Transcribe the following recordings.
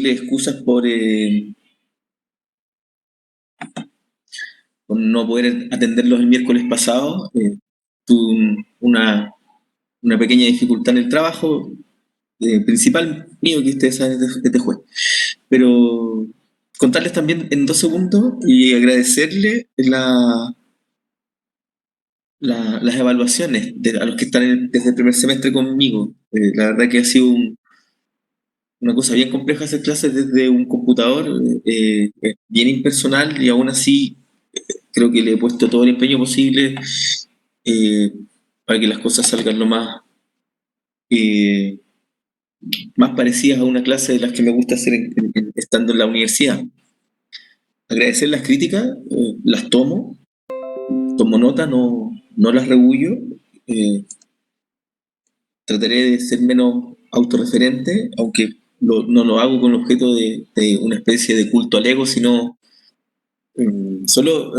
pedirle excusas por no poder atenderlos el miércoles pasado. Tuve una pequeña dificultad en el trabajo, principal mío, que ustedes saben es de juez. Pero contarles también en 2 segundos y agradecerle las evaluaciones a los que están desde el primer semestre conmigo. La verdad que ha sido una cosa bien compleja hacer clases desde un computador, bien impersonal, y aún así creo que le he puesto todo el empeño posible eh, para que las cosas salgan lo eh, más parecidas a una clase de las que me gusta hacer estando en la universidad. Agradecer las críticas, las tomo nota, no las rebullo. eh, Trataré de ser menos autorreferente, aunque no lo hago con el objeto de una especie de culto al ego, sino solo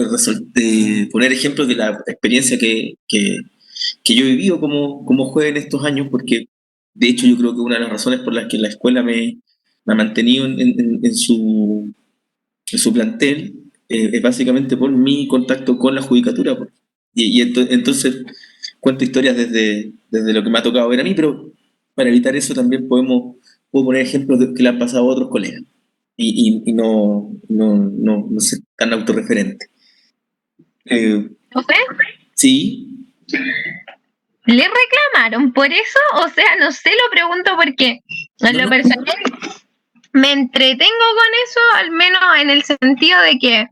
poner ejemplos de la experiencia que yo he vivido como juez en estos años, porque de hecho yo creo que una de las razones por las que la escuela me ha mantenido en su plantel es básicamente por mi contacto con la judicatura. Pues. Entonces cuento historias desde lo que me ha tocado ver a mí, pero para evitar eso también puedo poner ejemplos que le han pasado a otros colegas y no ser tan autorreferente. ¿No sé? Sí. ¿Le reclamaron por eso? O sea, no sé, lo pregunto porque en lo personal me entretengo con eso, al menos en el sentido de que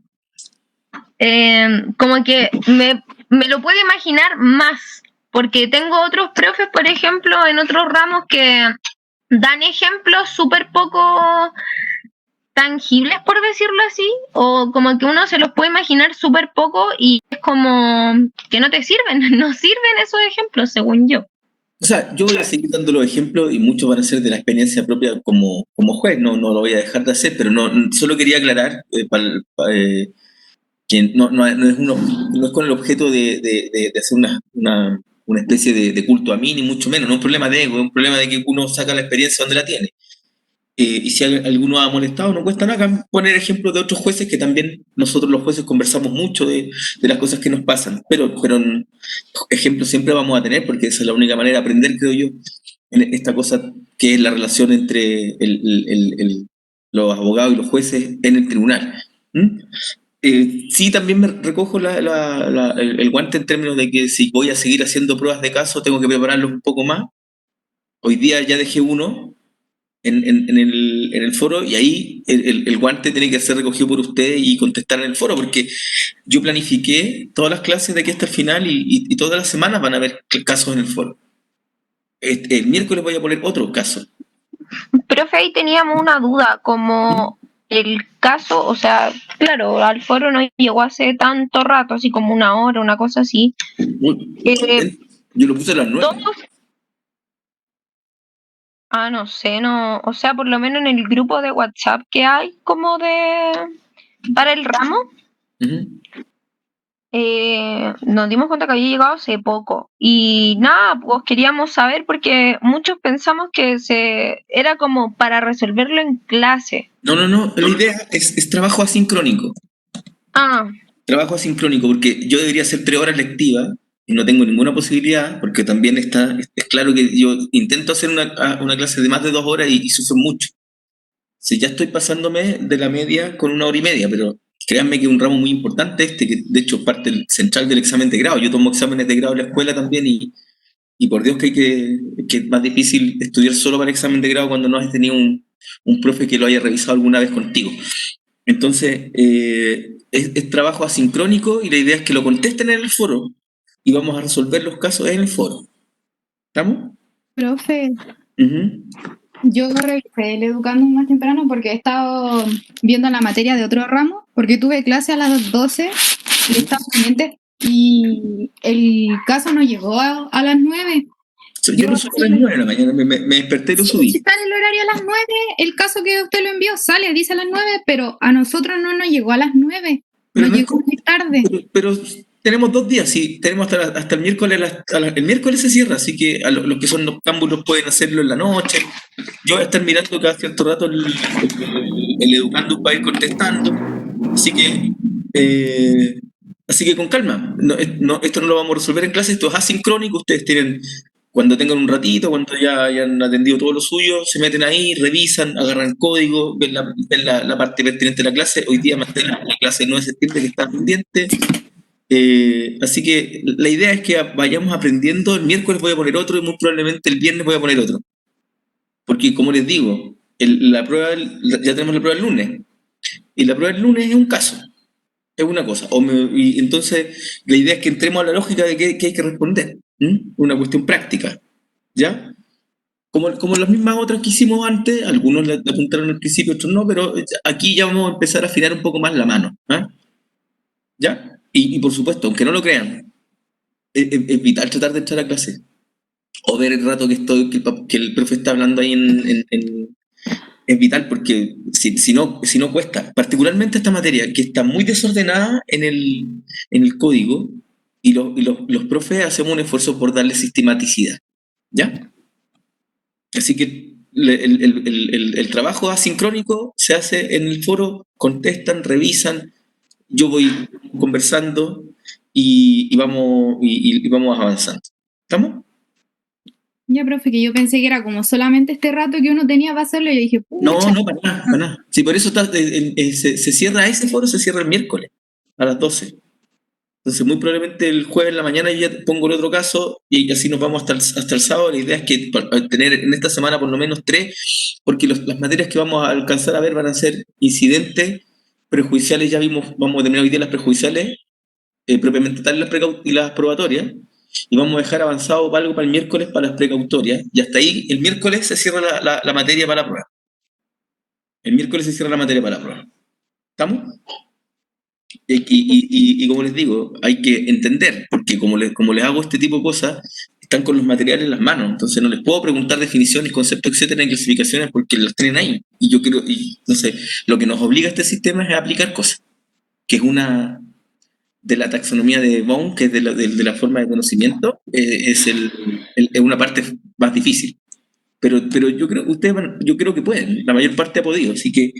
como que me lo puedo imaginar más, porque tengo otros profes, por ejemplo, en otros ramos que dan ejemplos súper poco tangibles, por decirlo así, o como que uno se los puede imaginar súper poco y es como que no te sirven, no sirven esos ejemplos, según yo. O sea, yo voy a seguir dando los ejemplos y muchos van a ser de la experiencia propia como juez, no lo voy a dejar de hacer, pero solo quería aclarar que no es con el objeto de hacer una especie de culto a mí, ni mucho menos, no es un problema de ego, es un problema de que uno saca la experiencia donde la tiene. Y si alguno ha molestado, no cuesta nada poner ejemplos de otros jueces que también nosotros los jueces conversamos mucho de las cosas que nos pasan, pero ejemplos siempre vamos a tener porque esa es la única manera de aprender, creo yo, en esta cosa que es la relación entre los abogados y los jueces en el tribunal. ¿Mm? Sí, también me recojo el guante en términos de que si voy a seguir haciendo pruebas de caso, tengo que prepararlos un poco más. Hoy día ya dejé uno en el foro y ahí el guante tiene que ser recogido por usted y contestar en el foro, porque yo planifiqué todas las clases de aquí hasta el final y todas las semanas van a haber casos en el foro. El miércoles voy a poner otro caso. Profe, ahí teníamos una duda, como el caso, o sea, claro, al foro no llegó hace tanto rato, así como una hora, una cosa así. Yo lo puse a las 9. No sé, no, o sea, por lo menos en el grupo de WhatsApp que hay como para el ramo, nos dimos cuenta que había llegado hace poco. Y nada, pues queríamos saber porque muchos pensamos que era como para resolverlo en clase. No, la idea es trabajo asincrónico. Ah, Trabajo asincrónico, porque yo debería hacer 3 horas lectivas y no tengo ninguna posibilidad, porque también es claro que yo intento hacer una clase de más de 2 horas y sufro mucho. Si ya estoy pasándome de la media con 1 hora y media, pero créanme que es un ramo muy importante que de hecho parte central del examen de grado. Yo tomo exámenes de grado en la escuela también y por Dios que es más difícil estudiar solo para el examen de grado cuando no has tenido un profe que lo haya revisado alguna vez contigo. Entonces, es trabajo asincrónico y la idea es que lo contesten en el foro y vamos a resolver los casos en el foro. ¿Estamos? Profe, Uh-huh. yo revisé el Educando más temprano porque he estado viendo la materia de otro ramo, porque tuve clase a las 12 y estaba pendiente y el caso no llegó a las 9. Yo lo subí a las 9 de la mañana, me desperté y lo subí. Si está en el horario a las 9, el caso que usted lo envió sale, dice a las 9, pero a nosotros no nos llegó a las 9, nos llegó muy tarde. Pero tenemos 2 días, sí, tenemos hasta el miércoles, el miércoles se cierra, así que los que son noctámbulos pueden hacerlo en la noche. Yo voy a estar mirando cada cierto rato el educando para ir contestando, así que con calma. Esto no lo vamos a resolver en clase, esto es asincrónico, ustedes tienen, cuando tengan un ratito, cuando ya hayan atendido todo lo suyo, se meten ahí, revisan, agarran código, ven la parte pertinente de la clase. Hoy día más de la clase de 9 de septiembre que está pendiente. Así que la idea es que vayamos aprendiendo. El miércoles voy a poner otro y muy probablemente el viernes voy a poner otro. Porque, como les digo, ya tenemos la prueba el lunes. Y la prueba del lunes es un caso, es una cosa. Y entonces, la idea es que entremos a la lógica de qué hay que responder. Una cuestión práctica. ¿Ya? Como las mismas otras que hicimos antes, algunos le apuntaron al principio, otros no, pero aquí ya vamos a empezar a afinar un poco más la mano. ¿Ya? Y por supuesto, aunque no lo crean, es vital tratar de entrar a clase. O ver el rato que el profe está hablando ahí es vital, porque si no cuesta. Particularmente esta materia, que está muy desordenada en el código, y los profes hacemos un esfuerzo por darle sistematicidad. ¿Ya? Así que el trabajo asincrónico se hace en el foro, contestan, revisan, yo voy conversando y vamos avanzando. ¿Estamos? Ya, profe, que yo pensé que era como solamente este rato que uno tenía para hacerlo y yo dije, No, pucha. para nada, para nada. Sí, por eso se cierra ese foro, se cierra el miércoles a las 12. Entonces, muy probablemente el jueves en la mañana ya pongo el otro caso y así nos vamos hasta el sábado. La idea es que tener en esta semana por lo menos 3, porque las materias que vamos a alcanzar a ver van a ser incidentes, prejuiciales. Ya vamos a terminar hoy día las prejuiciales, propiamente tal y las probatorias, y vamos a dejar avanzado algo para el miércoles para las precautorias, y hasta ahí el miércoles se cierra la materia para la prueba. El miércoles se cierra la materia para la prueba. ¿Estamos? Y como les digo, hay que entender, porque como les hago este tipo de cosas, están con los materiales en las manos, entonces no les puedo preguntar definiciones, conceptos, etcétera, en clasificaciones, porque las tienen ahí. Y yo quiero, entonces, lo que nos obliga a este sistema es a aplicar cosas, que es una de la taxonomía de Bohm, que es de la forma de conocimiento, es una parte más difícil. Pero yo creo que pueden, la mayor parte ha podido, así que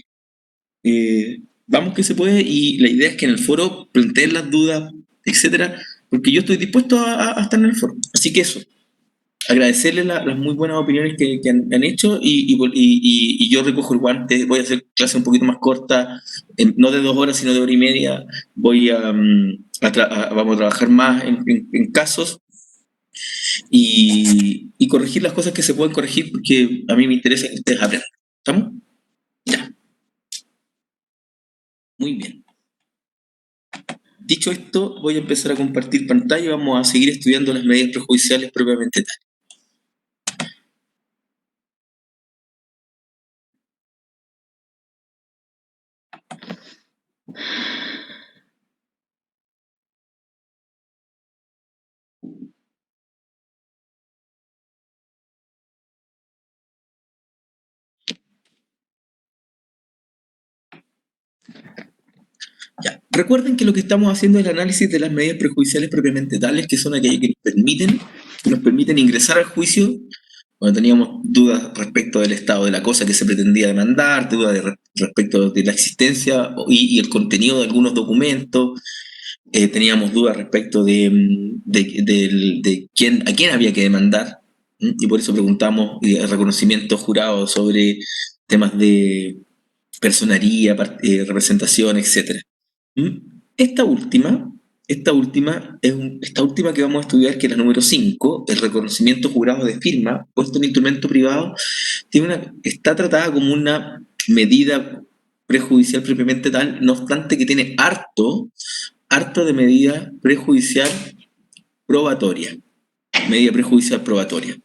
vamos que se puede, y la idea es que en el foro planteen las dudas, etcétera, porque yo estoy dispuesto a estar en el foro. Así que eso, agradecerles las muy buenas opiniones que han hecho, y yo recojo el guante. Voy a hacer clase un poquito más corta, no de 2 horas, sino de 1 hora y media. Vamos a trabajar más en casos y corregir las cosas que se pueden corregir, porque a mí me interesa que ustedes aprendan. ¿Estamos? Ya. Muy bien. Dicho esto, voy a empezar a compartir pantalla y vamos a seguir estudiando las medidas prejudiciales propiamente tal. Ya. Recuerden que lo que estamos haciendo es el análisis de las medidas prejudiciales propiamente tales, que son aquellas que nos permiten ingresar al juicio cuando teníamos dudas respecto del estado de la cosa que se pretendía demandar, dudas respecto de la existencia y el contenido de algunos documentos. Teníamos dudas respecto de a quién había que demandar, y por eso preguntamos el reconocimiento jurado sobre temas de personería, representación, etc. Esta última que vamos a estudiar, que es la número 5, el reconocimiento jurado de firma puesto en instrumento privado, está tratada como una medida prejudicial propiamente tal, no obstante que tiene harto de medida prejudicial probatoria. Medida prejudicial probatoria.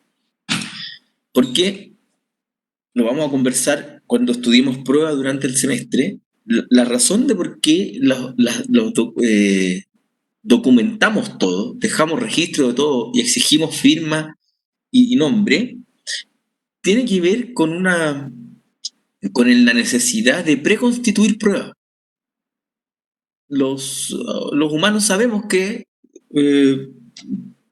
¿Por qué? Lo vamos a conversar cuando estudiemos prueba durante el semestre. La razón de por qué documentamos todo, dejamos registro de todo y exigimos firma y nombre, tiene que ver con la necesidad de preconstituir pruebas. Los humanos sabemos que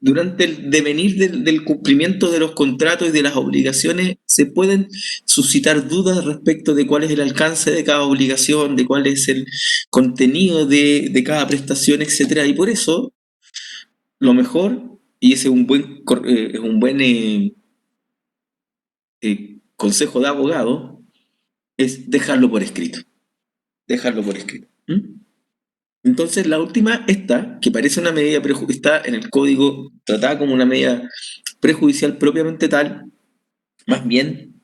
durante el devenir del cumplimiento de los contratos y de las obligaciones se pueden suscitar dudas respecto de cuál es el alcance de cada obligación, de cuál es el contenido de cada prestación, etcétera. Y por eso, lo mejor, y ese es un buen consejo de abogado, es dejarlo por escrito. Dejarlo por escrito. Entonces, la última, esta, que parece una medida está en el código tratada como una medida prejudicial propiamente tal, más bien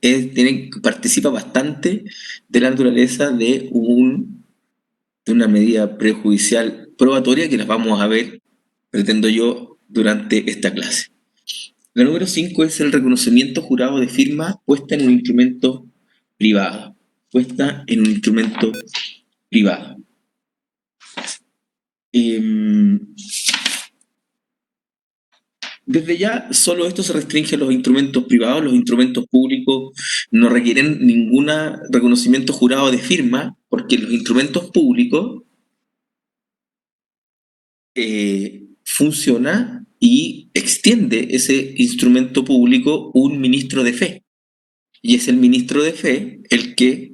participa bastante de la naturaleza de una medida prejudicial probatoria que las vamos a ver, pretendo yo, durante esta clase. La número 5 es el reconocimiento jurado de firma puesta en un instrumento privado. Puesta en un instrumento privado. Desde ya, solo esto se restringe a los instrumentos privados. Los instrumentos públicos no requieren ningún reconocimiento jurado de firma, porque los instrumentos públicos funciona y extiende ese instrumento público un ministro de fe. Y es el ministro de fe el que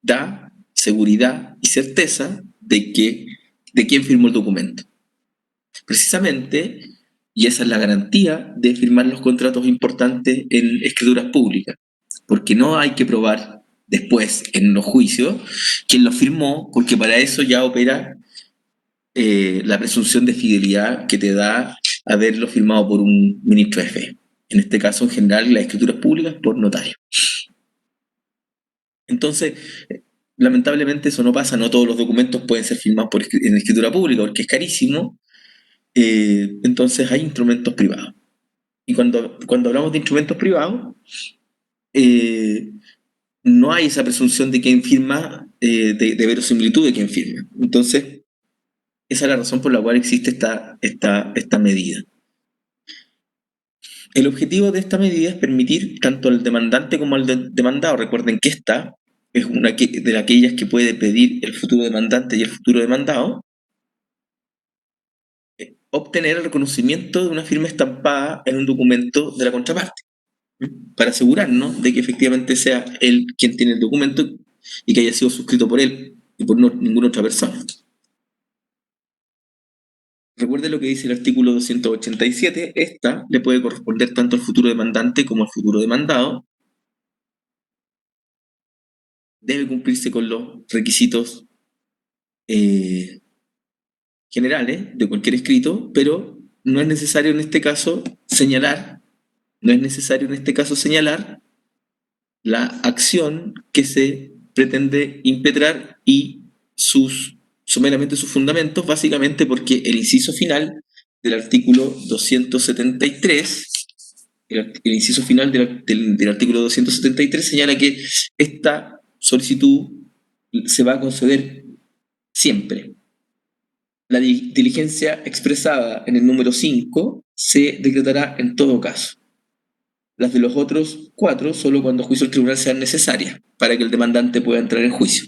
da seguridad y certeza de quién firmó el documento. Precisamente, y esa es la garantía de firmar los contratos importantes en escrituras públicas, porque no hay que probar después en los juicios quién lo firmó, porque para eso ya opera la presunción de fidelidad que te da haberlo firmado por un ministro de fe. En este caso, en general, las escrituras públicas por notario. Entonces, lamentablemente eso no pasa, no todos los documentos pueden ser firmados en escritura pública porque es carísimo. Entonces hay instrumentos privados. Y cuando hablamos de instrumentos privados, no hay esa presunción de quién firma, de verosimilitud de quién firma. Entonces, esa es la razón por la cual existe esta medida. El objetivo de esta medida es permitir tanto al demandante como al demandado, recuerden que esta es una de aquellas que puede pedir el futuro demandante y el futuro demandado, obtener el reconocimiento de una firma estampada en un documento de la contraparte, para asegurarnos de que efectivamente sea él quien tiene el documento y que haya sido suscrito por él y por ninguna otra persona. Recuerde lo que dice el artículo 287, esta le puede corresponder tanto al futuro demandante como al futuro demandado. Debe cumplirse con los requisitos generales de cualquier escrito, pero no es necesario en este caso señalar la acción que se pretende impetrar y sumeramente sus fundamentos, básicamente porque el inciso final del artículo 273, el inciso final del artículo 273 señala que esta solicitud se va a conceder siempre. La diligencia expresada en el número 5 se decretará en todo caso. Las de los otros 4 solo cuando juicio del tribunal sean necesarias para que el demandante pueda entrar en juicio.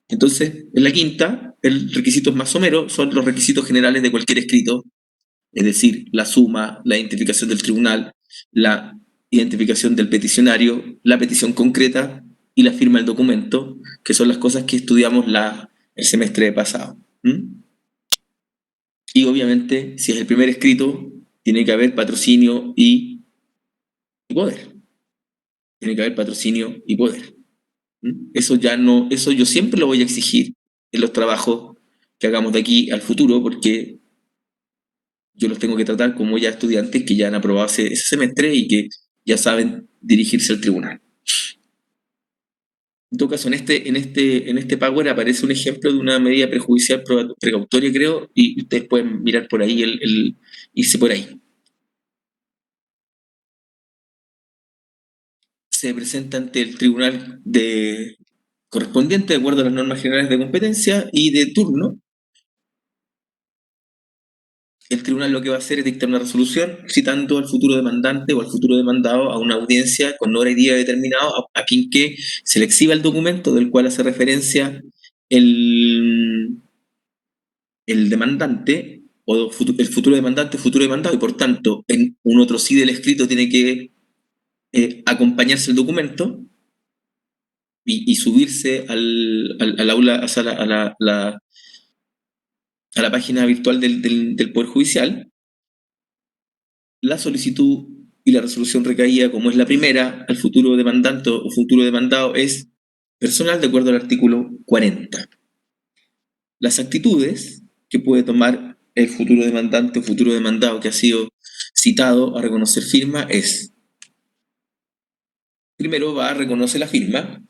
Entonces, en la quinta, el requisito más somero son los requisitos generales de cualquier escrito, es decir, la suma, la identificación del tribunal, la identificación del peticionario, la petición concreta y la firma del documento, que son las cosas que estudiamos el semestre pasado. Y obviamente, si es el primer escrito, tiene que haber patrocinio y poder. Tiene que haber patrocinio y poder. Eso yo siempre lo voy a exigir en los trabajos que hagamos de aquí al futuro, porque yo los tengo que tratar como ya estudiantes que ya han aprobado ese semestre y que ya saben dirigirse al tribunal. En todo caso, en este Power aparece un ejemplo de una medida prejudicial precautoria, creo, y ustedes pueden mirar por ahí, irse por ahí. Se presenta ante el tribunal correspondiente de acuerdo a las normas generales de competencia y de turno. El tribunal lo que va a hacer es dictar una resolución citando al futuro demandante o al futuro demandado a una audiencia con hora y día determinado a fin que se le exhiba el documento del cual hace referencia el demandante o el futuro demandante es futuro demandado, y por tanto, en un otro sí del escrito tiene que acompañarse el documento y subirse al aula, o sea, a la página virtual del Poder Judicial. La solicitud y la resolución recaída, como es la primera, al futuro demandante o futuro demandado es personal de acuerdo al artículo 40. Las actitudes que puede tomar el futuro demandante o futuro demandado que ha sido citado a reconocer firma es: primero va a reconocer la firma,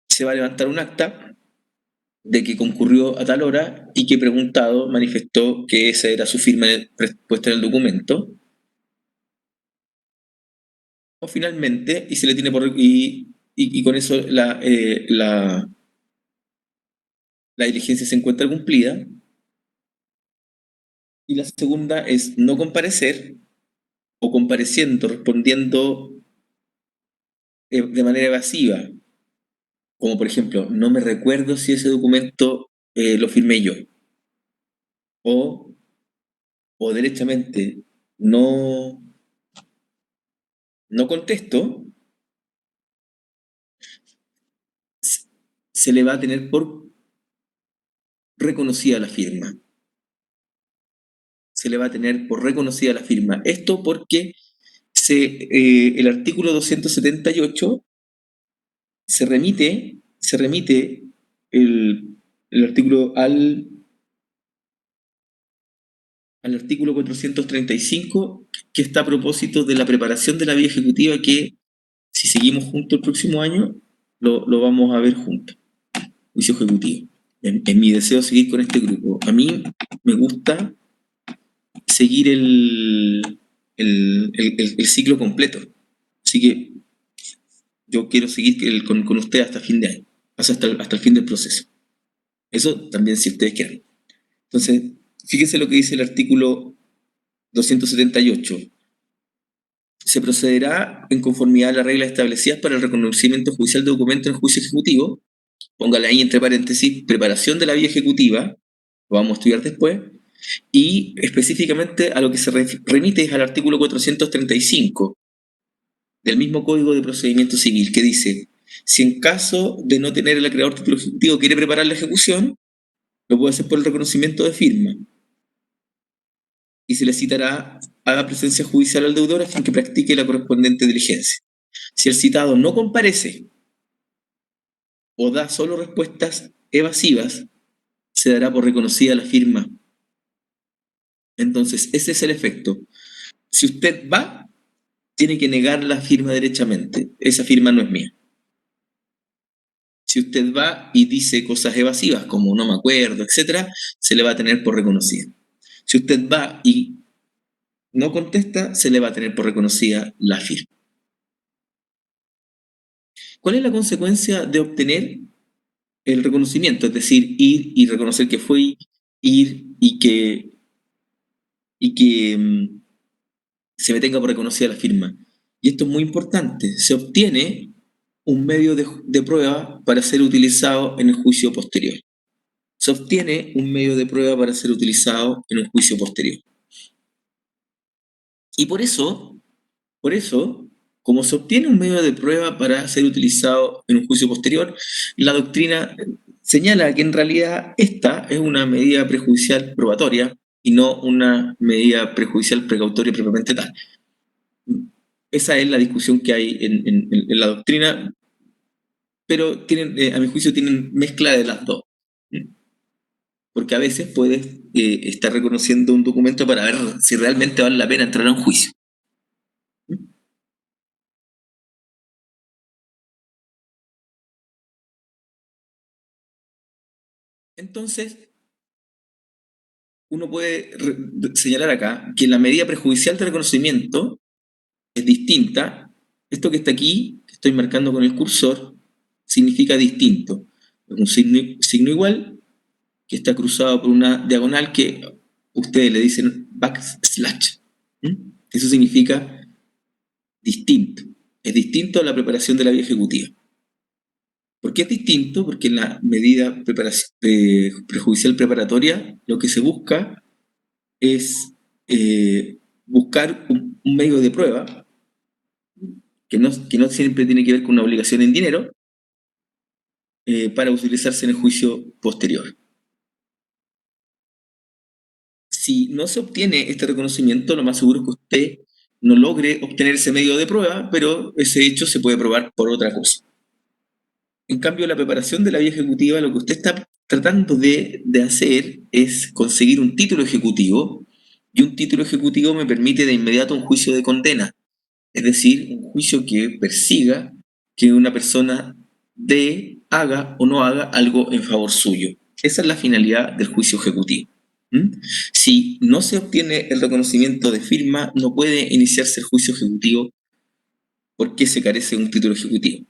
se va a levantar un acta de que concurrió a tal hora y que preguntado manifestó que esa era su firma puesta en el documento. O finalmente, y se le tiene y con eso la diligencia se encuentra cumplida. Y la segunda es no comparecer o compareciendo, respondiendo de manera evasiva, como por ejemplo, no me recuerdo si ese documento lo firmé yo, o derechamente no contesto, se le va a tener por reconocida la firma. Se le va a tener por reconocida la firma. Esto porque el artículo 278 se remite el artículo al artículo 435, que está a propósito de la preparación de la vía ejecutiva, que si seguimos juntos el próximo año, lo vamos a ver juntos. Juicio ejecutivo. En mi deseo seguir con este grupo. A mí me gusta seguir el ciclo completo. Así que yo quiero seguir con usted hasta fin de año, hasta el fin del proceso. Eso también si ustedes quieren. Entonces, fíjense lo que dice el artículo 278. Se procederá en conformidad a las reglas establecidas para el reconocimiento judicial de documentos en el juicio ejecutivo. Póngale ahí entre paréntesis, preparación de la vía ejecutiva, lo vamos a estudiar después, y específicamente a lo que se remite es al artículo 435 del mismo Código de Procedimiento Civil, que dice: si en caso de no tener el acreedor título ejecutivo quiere preparar la ejecución, lo puede hacer por el reconocimiento de firma, y se le citará a la presencia judicial al deudor a fin que practique la correspondiente diligencia. Si el citado no comparece o da solo respuestas evasivas, se dará por reconocida la firma. Entonces, ese es el efecto. Si usted va, tiene que negar la firma derechamente. Esa firma no es mía. Si usted va y dice cosas evasivas como no me acuerdo, etc., se le va a tener por reconocida. Si usted va y no contesta, se le va a tener por reconocida la firma. ¿Cuál es la consecuencia de obtener el reconocimiento? Es decir, ir y reconocer que fue, ir y que se me tenga por reconocida la firma. Y esto es muy importante. Se obtiene un medio de prueba para ser utilizado en el juicio posterior. Se obtiene un medio de prueba para ser utilizado en un juicio posterior. Y por eso, como se obtiene un medio de prueba para ser utilizado en un juicio posterior, la doctrina señala que en realidad esta es una medida prejudicial probatoria y no una medida prejudicial precautoria propiamente tal. Esa es la discusión que hay en la doctrina, pero a mi juicio tienen mezcla de las dos. Porque a veces puedes estar reconociendo un documento para ver si realmente vale la pena entrar a un juicio. Entonces, uno puede señalar acá que la medida prejudicial de reconocimiento es distinta. Esto que está aquí, que estoy marcando con el cursor, significa distinto. Es un signo igual que está cruzado por una diagonal que ustedes le dicen backslash. Eso significa distinto. Es distinto a la preparación de la vía ejecutiva. ¿Por qué es distinto? Porque en la medida prejudicial preparatoria lo que se busca es buscar un medio de prueba que no siempre tiene que ver con una obligación en dinero para utilizarse en el juicio posterior. Si no se obtiene este reconocimiento, lo más seguro es que usted no logre obtener ese medio de prueba, pero ese hecho se puede probar por otra cosa. En cambio, la preparación de la vía ejecutiva, lo que usted está tratando de hacer es conseguir un título ejecutivo, y un título ejecutivo me permite de inmediato un juicio de condena, es decir, un juicio que persiga que una persona haga o no haga algo en favor suyo. Esa es la finalidad del juicio ejecutivo. Si no se obtiene el reconocimiento de firma, no puede iniciarse el juicio ejecutivo porque se carece de un título ejecutivo.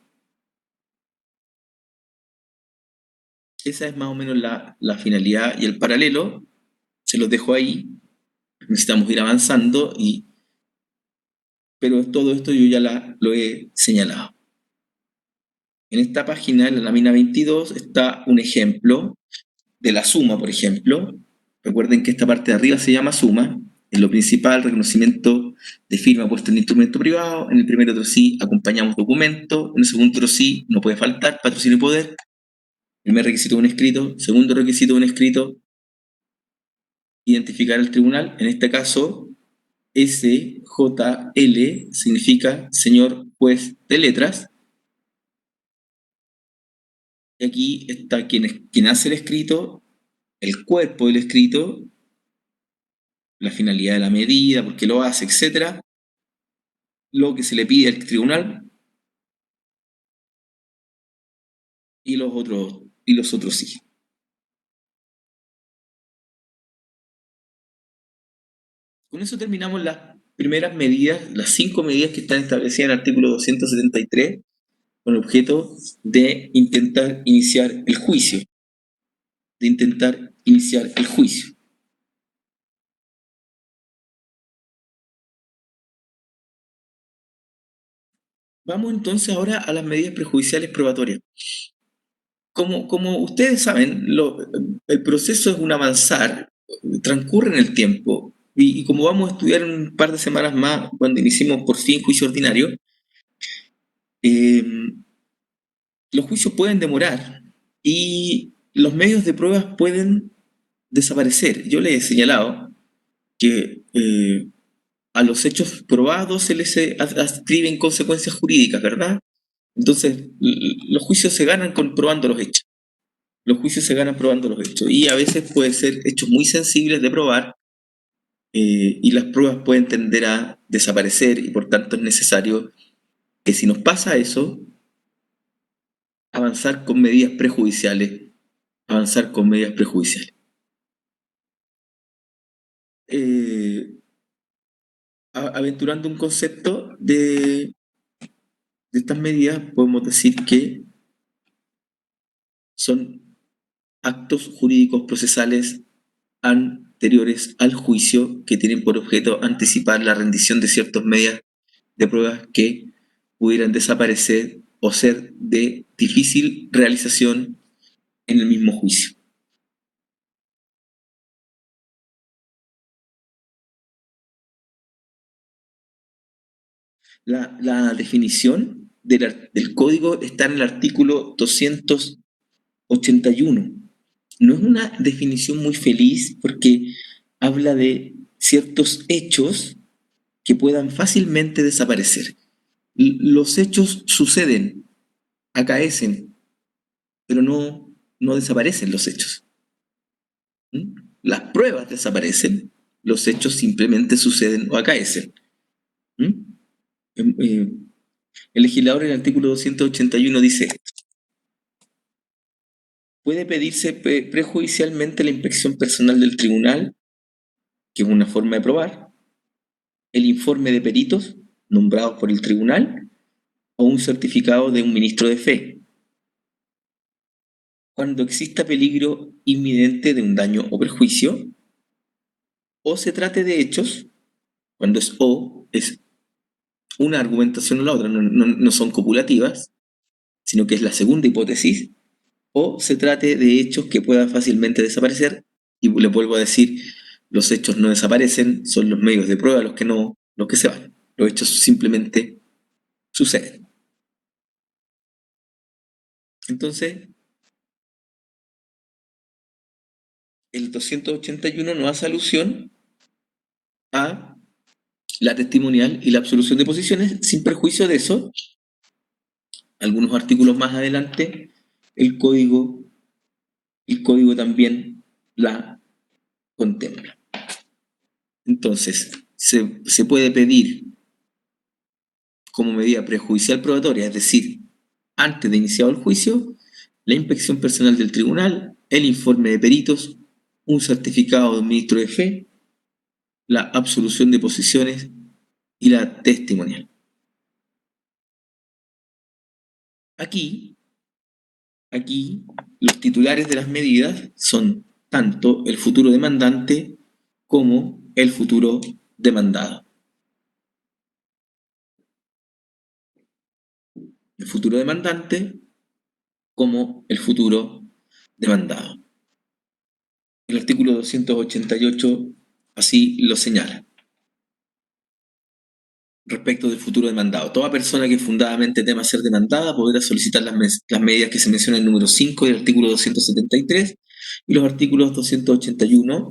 Esa es más o menos la finalidad y el paralelo. Se los dejo ahí. Necesitamos ir avanzando, pero todo esto yo ya lo he señalado. En esta página, en la lámina 22, está un ejemplo de la suma, por ejemplo. Recuerden que esta parte de arriba se llama suma. En lo principal, reconocimiento de firma puesto en instrumento privado. En el primer otro sí, acompañamos documento. En el segundo otro sí, no puede faltar, patrocinio y poder. Primer requisito de un escrito. Segundo requisito de un escrito, identificar al tribunal. En este caso, SJL significa señor juez de letras. Y aquí está quien hace el escrito, el cuerpo del escrito, la finalidad de la medida, por qué lo hace, etc. Lo que se le pide al tribunal y los otros sí. Con eso terminamos las primeras medidas, las 5 medidas que están establecidas en el artículo 273, con el objeto de intentar iniciar el juicio. Vamos entonces ahora a las medidas prejudiciales probatorias. Como ustedes saben, el proceso es un avanzar, transcurre en el tiempo, y como vamos a estudiar en un par de semanas más, cuando iniciemos por fin juicio ordinario, los juicios pueden demorar y los medios de pruebas pueden desaparecer. Yo les he señalado que a los hechos probados se les adscriben consecuencias jurídicas, ¿verdad? Entonces, los juicios se ganan probando los hechos. Los juicios se ganan probando los hechos. Y a veces pueden ser hechos muy sensibles de probar y las pruebas pueden tender a desaparecer y por tanto es necesario que si nos pasa eso, avanzar con medidas prejudiciales. Aventurando un concepto de estas medidas, podemos decir que son actos jurídicos procesales anteriores al juicio que tienen por objeto anticipar la rendición de ciertas medidas de pruebas que pudieran desaparecer o ser de difícil realización en el mismo juicio. La definición del código está en el artículo 281. No es una definición muy feliz porque habla de ciertos hechos que puedan fácilmente desaparecer. Los hechos suceden, acaecen, pero no desaparecen los hechos. Las pruebas desaparecen, los hechos simplemente suceden o acaecen. El legislador en el artículo 281 dice: puede pedirse prejudicialmente la inspección personal del tribunal, que es una forma de probar, el informe de peritos nombrados por el tribunal o un certificado de un ministro de fe, cuando exista peligro inminente de un daño o perjuicio, o se trate de hechos, cuando es una argumentación o la otra, no son copulativas, sino que es la segunda hipótesis, o se trate de hechos que puedan fácilmente desaparecer, y les vuelvo a decir, los hechos no desaparecen, son los medios de prueba los que se van. Los hechos simplemente suceden. Entonces, el 281 no hace alusión a la testimonial y la absolución de posiciones. Sin perjuicio de eso, algunos artículos más adelante, el código también la contempla. Entonces, se puede pedir como medida prejudicial probatoria, es decir, antes de iniciado el juicio, la inspección personal del tribunal, el informe de peritos, un certificado de un ministro de fe, la absolución de posiciones y la testimonial. Aquí, los titulares de las medidas son tanto el futuro demandante como el futuro demandado. El futuro demandante como el futuro demandado. El artículo 288 así lo señala. Respecto del futuro demandado, toda persona que fundadamente tema ser demandada podrá solicitar las medidas que se mencionan en el número 5 del artículo 273 y los artículos 281,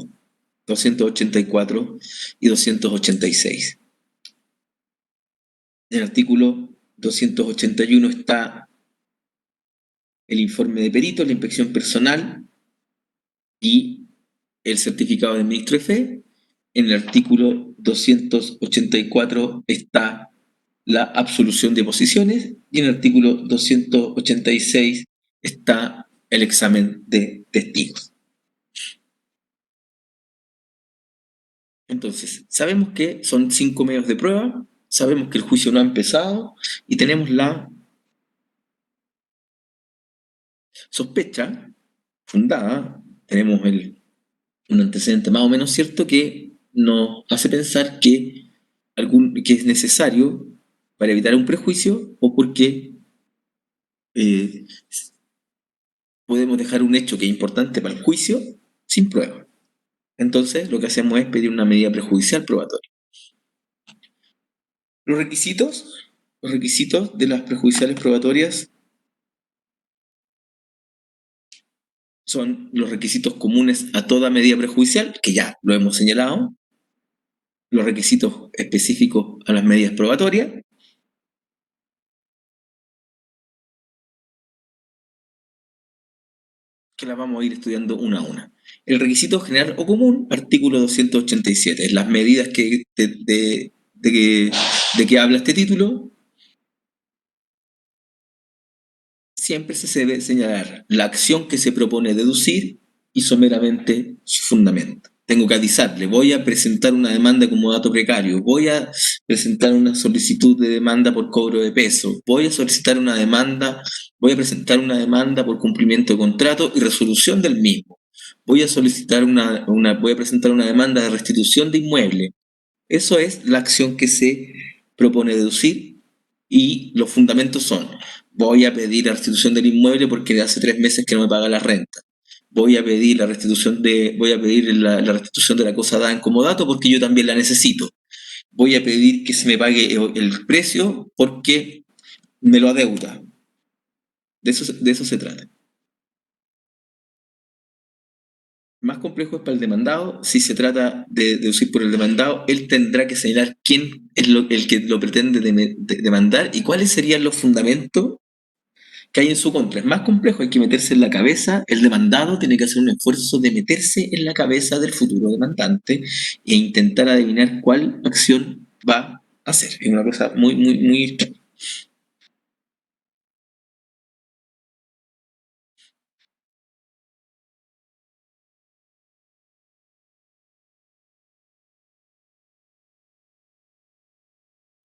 284 y 286. En el artículo 281 está el informe de peritos, la inspección personal y el certificado del ministro de fe. En el artículo 284 está la absolución de posiciones y en el artículo 286 está el examen de testigos. Entonces, sabemos que son 5 medios de prueba, sabemos que el juicio no ha empezado y tenemos la sospecha fundada, tenemos un antecedente más o menos cierto que nos hace pensar que es necesario para evitar un prejuicio o porque podemos dejar un hecho que es importante para el juicio sin prueba. Entonces, lo que hacemos es pedir una medida prejudicial probatoria. Los requisitos de las prejudiciales probatorias son los requisitos comunes a toda medida prejudicial, que ya lo hemos señalado, los requisitos específicos a las medidas probatorias, que las vamos a ir estudiando una a una. El requisito general o común, artículo 287, las medidas de que habla este título, siempre se debe señalar la acción que se propone deducir y someramente su fundamento. Tengo que avisarle, voy a presentar una demanda como dato precario, voy a presentar una solicitud de demanda por cobro de peso, voy a presentar una demanda por cumplimiento de contrato y resolución del mismo. Voy a presentar una demanda de restitución de inmueble. Eso es la acción que se propone deducir y los fundamentos son: voy a pedir la restitución del inmueble porque de hace 3 meses que no me paga la renta. Voy a pedir la restitución de la cosa dada en comodato porque yo también la necesito. Voy a pedir que se me pague el precio porque me lo adeuda. De eso se trata. Más complejo es para el demandado. Si se trata de deducir por el demandado, él tendrá que señalar quién es el que lo pretende demandar y cuáles serían los fundamentos que hay en su contra. Es más complejo, hay que meterse en la cabeza, el demandado tiene que hacer un esfuerzo de meterse en la cabeza del futuro demandante e intentar adivinar cuál acción va a hacer. Es una cosa muy, muy, muy extraña.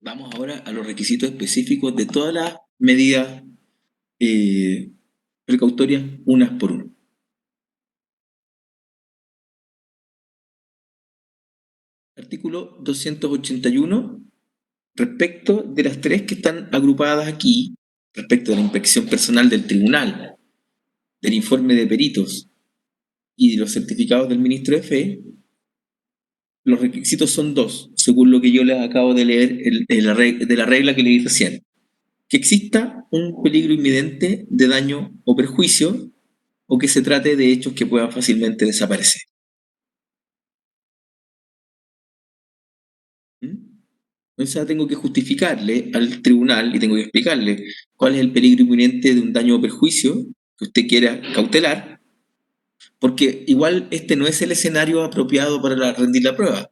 Vamos ahora a los requisitos específicos de todas las medidas precautorias, unas por una. Artículo 281, respecto de las 3 que están agrupadas aquí, respecto de la inspección personal del tribunal, del informe de peritos y de los certificados del ministro de fe, los requisitos son dos, según lo que yo les acabo de leer de la regla que leí recién. Que exista un peligro inminente de daño o perjuicio, o que se trate de hechos que puedan fácilmente desaparecer. Entonces tengo que justificarle al tribunal y tengo que explicarle cuál es el peligro inminente de un daño o perjuicio que usted quiera cautelar, porque igual este no es el escenario apropiado para rendir la prueba.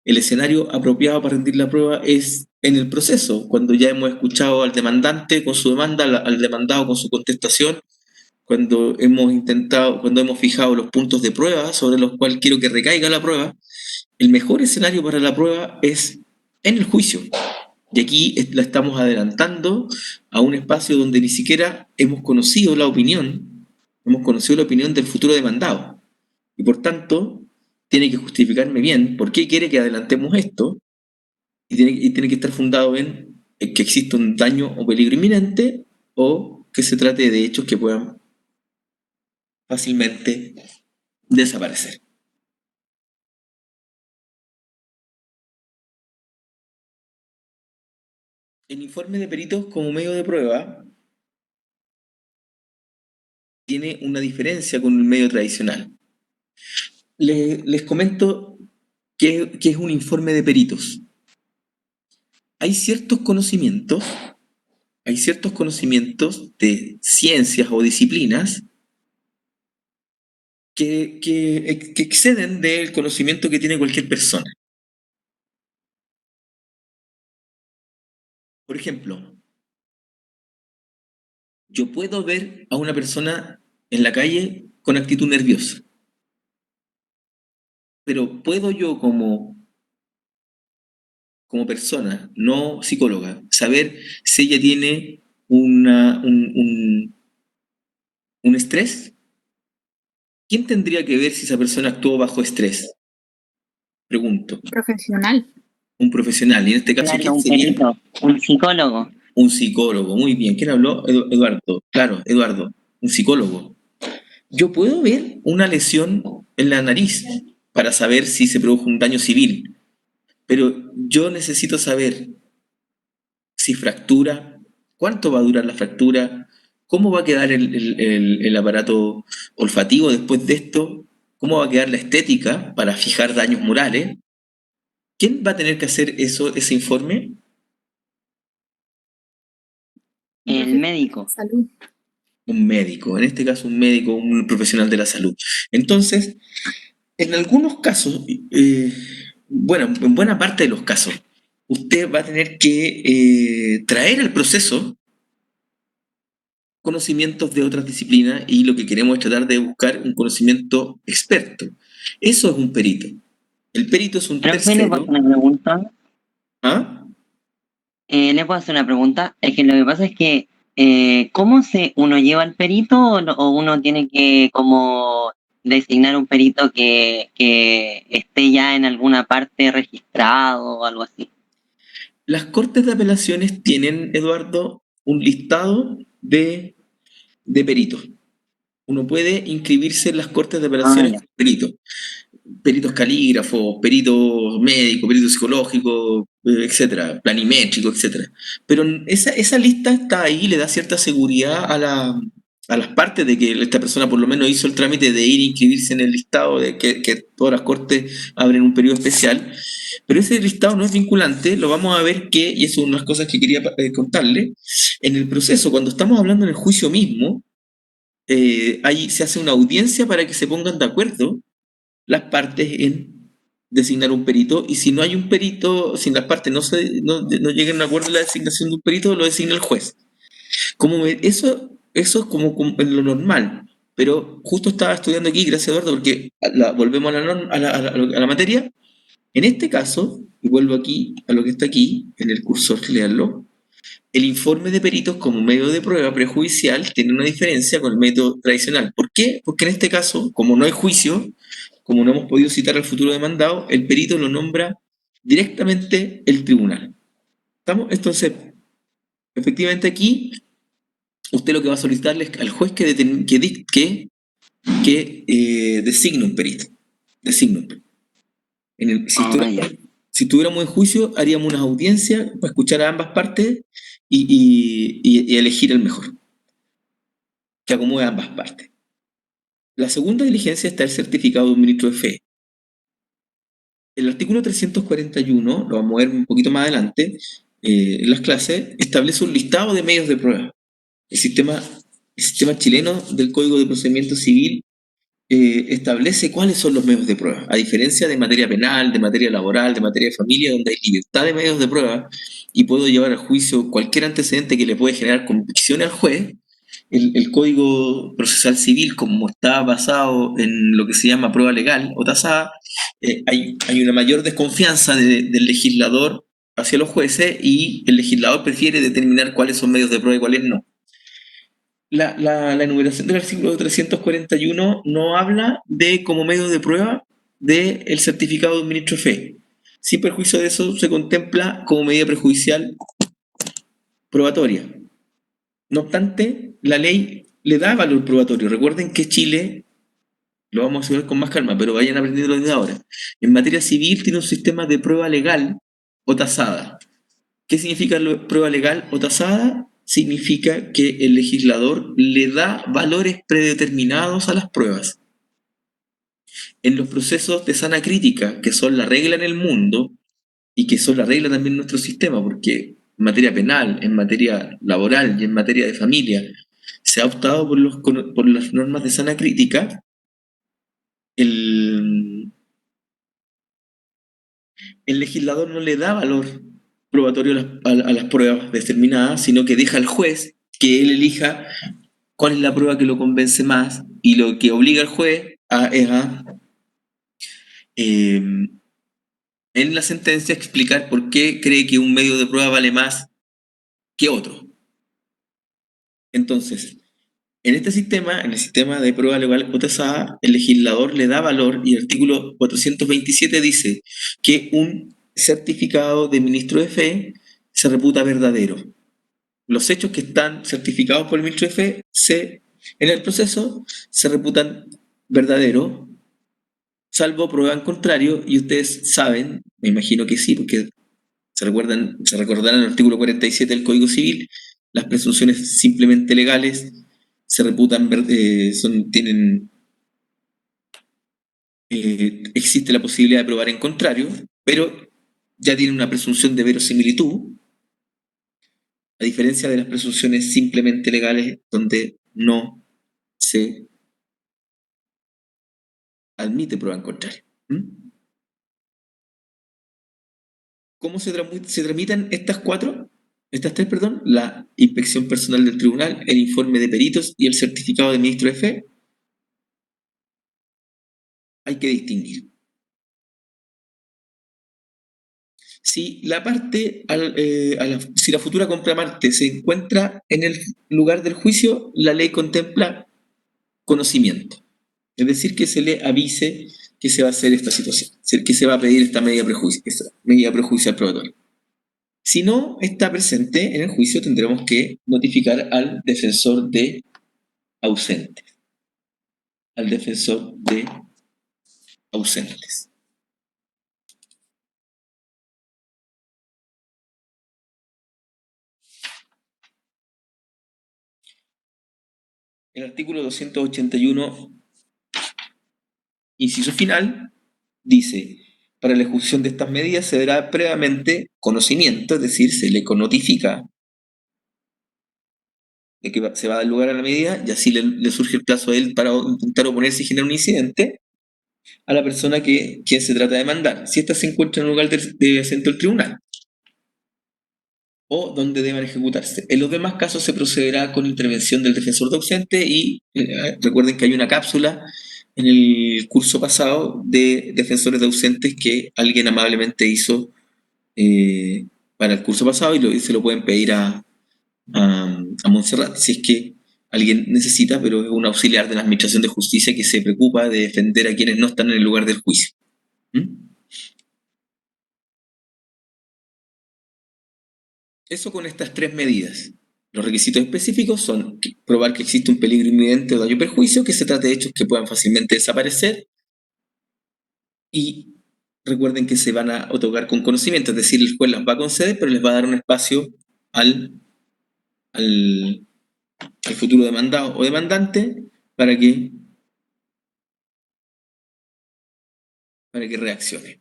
El escenario apropiado para rendir la prueba es en el proceso, cuando ya hemos escuchado al demandante con su demanda, al demandado con su contestación, cuando hemos fijado los puntos de prueba sobre los cuales quiero que recaiga la prueba. El mejor escenario para la prueba es en el juicio. Y aquí la estamos adelantando a un espacio donde ni siquiera hemos conocido la opinión del futuro demandado. Y por tanto, tiene que justificarme bien por qué quiere que adelantemos esto, y tiene que estar fundado en que existe un daño o peligro inminente, o que se trate de hechos que puedan fácilmente desaparecer. El informe de peritos como medio de prueba tiene una diferencia con el medio tradicional. Les comento qué es un informe de peritos. Hay ciertos conocimientos de ciencias o disciplinas que exceden del conocimiento que tiene cualquier persona. Por ejemplo, yo puedo ver a una persona en la calle con actitud nerviosa, pero ¿puedo yo como persona, no psicóloga, saber si ella tiene un estrés? ¿Quién tendría que ver si esa persona actuó bajo estrés? Pregunto. Profesional. Un profesional. Y en este caso, Claro, ¿quién un sería? perito, un psicólogo. Un psicólogo, muy bien. ¿Quién habló? Eduardo. Claro, Eduardo, un psicólogo. Yo puedo ver una lesión en la nariz para saber si se produjo un daño civil, pero yo necesito saber si fractura, cuánto va a durar la fractura, cómo va a quedar el aparato olfativo después de esto, cómo va a quedar la estética para fijar daños morales. ¿Quién va a tener que hacer ese informe? El médico. Salud. Un médico, en este caso un médico, un profesional de la salud. Entonces, en algunos casos, bueno, en buena parte de los casos, usted va a tener que traer al proceso conocimientos de otras disciplinas, y lo que queremos es tratar de buscar un conocimiento experto. Eso es un perito. El perito es un Profe, ¿le puedo tercero. hacer una pregunta? ¿Ah? ¿Le puedo hacer una pregunta? Es que lo que pasa es que, ¿cómo uno lleva al perito o uno tiene que como designar un perito que esté ya en alguna parte registrado o algo así? Las cortes de apelaciones tienen, Eduardo, un listado de peritos. Uno puede inscribirse en las cortes de apelaciones Ya. como perito. Peritos calígrafos, peritos médicos, peritos psicológicos, etcétera, planimétricos, etcétera. Pero esa lista está ahí, le da cierta seguridad a las partes de que esta persona por lo menos hizo el trámite de ir a inscribirse en el listado, de que todas las cortes abren un periodo especial. Pero ese listado no es vinculante, lo vamos a ver y eso es una de las cosas que quería contarle, en el proceso, cuando estamos hablando en el juicio mismo, ahí se hace una audiencia para que se pongan de acuerdo las partes en designar un perito, y si no hay un perito, si las partes no llegan a un acuerdo en la designación de un perito, lo designa el juez. Eso es como en lo normal, pero justo estaba estudiando aquí, gracias Eduardo, porque volvemos a la materia. En este caso, y vuelvo aquí a lo que está aquí, en el cursor, leerlo, el informe de peritos como medio de prueba prejudicial tiene una diferencia con el método tradicional. ¿Por qué? Porque en este caso, como no hay juicio, como no hemos podido citar al futuro demandado, el perito lo nombra directamente el tribunal. ¿Estamos? Entonces, efectivamente aquí, usted lo que va a solicitarle es al juez que designe un perito. Designe un perito. Si estuviéramos en juicio, haríamos unas audiencias para escuchar a ambas partes y elegir el mejor, que acomode a ambas partes. La segunda diligencia está el certificado de un ministro de fe. El artículo 341, lo vamos a ver un poquito más adelante, en las clases, establece un listado de medios de prueba. El sistema chileno del Código de Procedimiento Civil establece cuáles son los medios de prueba, a diferencia de materia penal, de materia laboral, de materia de familia, donde hay libertad de medios de prueba y puedo llevar a juicio cualquier antecedente que le puede generar convicción al juez. El Código Procesal Civil, como está basado en lo que se llama prueba legal o tasada, hay una mayor desconfianza del legislador hacia los jueces y el legislador prefiere determinar cuáles son medios de prueba y cuáles no. La enumeración del artículo 341 no habla de como medio de prueba del certificado de un ministro de fe. Sin perjuicio de eso, se contempla como medida prejudicial probatoria. No obstante, la ley le da valor probatorio. Recuerden que Chile, lo vamos a estudiar con más calma, pero vayan aprendiendo desde ahora. En materia civil tiene un sistema de prueba legal o tasada. ¿Qué significa prueba legal o tasada? Significa que el legislador le da valores predeterminados a las pruebas. En los procesos de sana crítica, que son la regla en el mundo y que son la regla también en nuestro sistema, porque en materia penal, en materia laboral y en materia de familia se ha optado por las normas de sana crítica, el legislador no le da valor probatorio a las pruebas determinadas, sino que deja al juez que él elija cuál es la prueba que lo convence más, y lo que obliga al juez es en la sentencia explicar por qué cree que un medio de prueba vale más que otro. Entonces, en este sistema, en el sistema de prueba legal o tasada, el legislador le da valor y el artículo 427 dice que un certificado de ministro de fe se reputa verdadero. Los hechos que están certificados por el ministro de fe en el proceso se reputan verdaderos, salvo prueba en contrario, y ustedes saben, me imagino que sí, porque se recordarán el artículo 47 del Código Civil, las presunciones simplemente legales se reputan, existe la posibilidad de probar en contrario, pero ya tienen una presunción de verosimilitud, a diferencia de las presunciones simplemente legales, donde no se admite prueba en contrario. ¿Cómo se tramitan estas tres, la inspección personal del tribunal, el informe de peritos y el certificado de ministro de fe? Hay que distinguir. Si la futura contraparte se encuentra en el lugar del juicio, la ley contempla conocimiento. Es decir, que se le avise que se va a hacer esta situación, que se va a pedir esta medida prejudicial probatoria. Si no está presente en el juicio, tendremos que notificar al defensor de ausentes. Al defensor de ausentes. El artículo 281, inciso final, dice: para la ejecución de estas medidas se dará previamente conocimiento, es decir, se le notifica de que se va a dar lugar a la medida, y así le surge el plazo a él para intentar oponerse y generar un incidente a la persona quien se trata de mandar, si ésta se encuentra en un lugar de asiento del tribunal o donde deban ejecutarse. En los demás casos se procederá con intervención del defensor de ausente y recuerden que hay una cápsula en el curso pasado de defensores de ausentes que alguien amablemente hizo para el curso pasado y se lo pueden pedir a Montserrat, si es que alguien necesita, pero es un auxiliar de la Administración de Justicia que se preocupa de defender a quienes no están en el lugar del juicio. Eso con estas tres medidas. Los requisitos específicos son probar que existe un peligro inminente o daño o perjuicio, que se trate de hechos que puedan fácilmente desaparecer y recuerden que se van a otorgar con conocimiento, es decir, el juez las va a conceder, pero les va a dar un espacio al futuro demandado o demandante para que reaccione.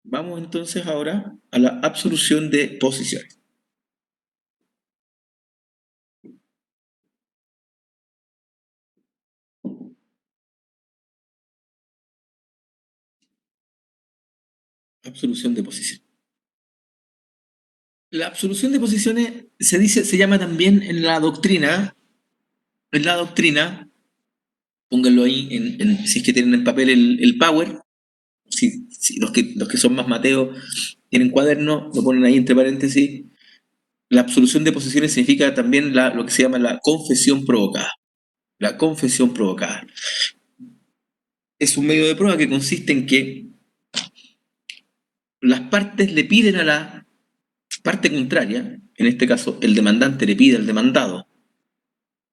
Vamos entonces ahora a la absolución de posiciones. Absolución de posiciones. La absolución de posiciones se llama también en la doctrina, pónganlo ahí, si es que tienen en papel el Power, si los que son más Mateo tienen cuaderno, lo ponen ahí entre paréntesis. La absolución de posiciones significa también lo que se llama la confesión provocada. La confesión provocada. Es un medio de prueba que consiste en que las partes le piden a la parte contraria, en este caso el demandante le pide al demandado,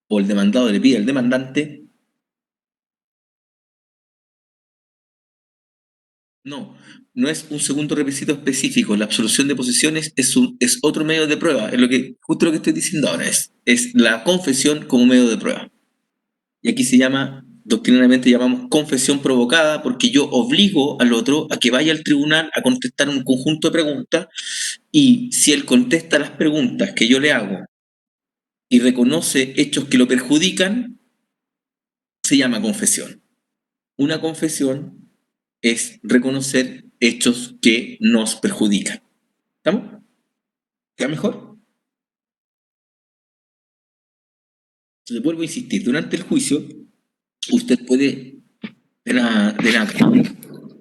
o el demandado le pide al demandante. No es un segundo requisito específico. La absolución de posiciones es otro medio de prueba. Es justo lo que estoy diciendo ahora. Es la confesión como medio de prueba. Y aquí doctrinalmente llamamos confesión provocada, porque yo obligo al otro a que vaya al tribunal a contestar un conjunto de preguntas, y si él contesta las preguntas que yo le hago y reconoce hechos que lo perjudican, se llama confesión. Una confesión es reconocer hechos que nos perjudican. ¿Estamos? ¿Queda mejor? Entonces vuelvo a insistir, durante el juicio, usted puede,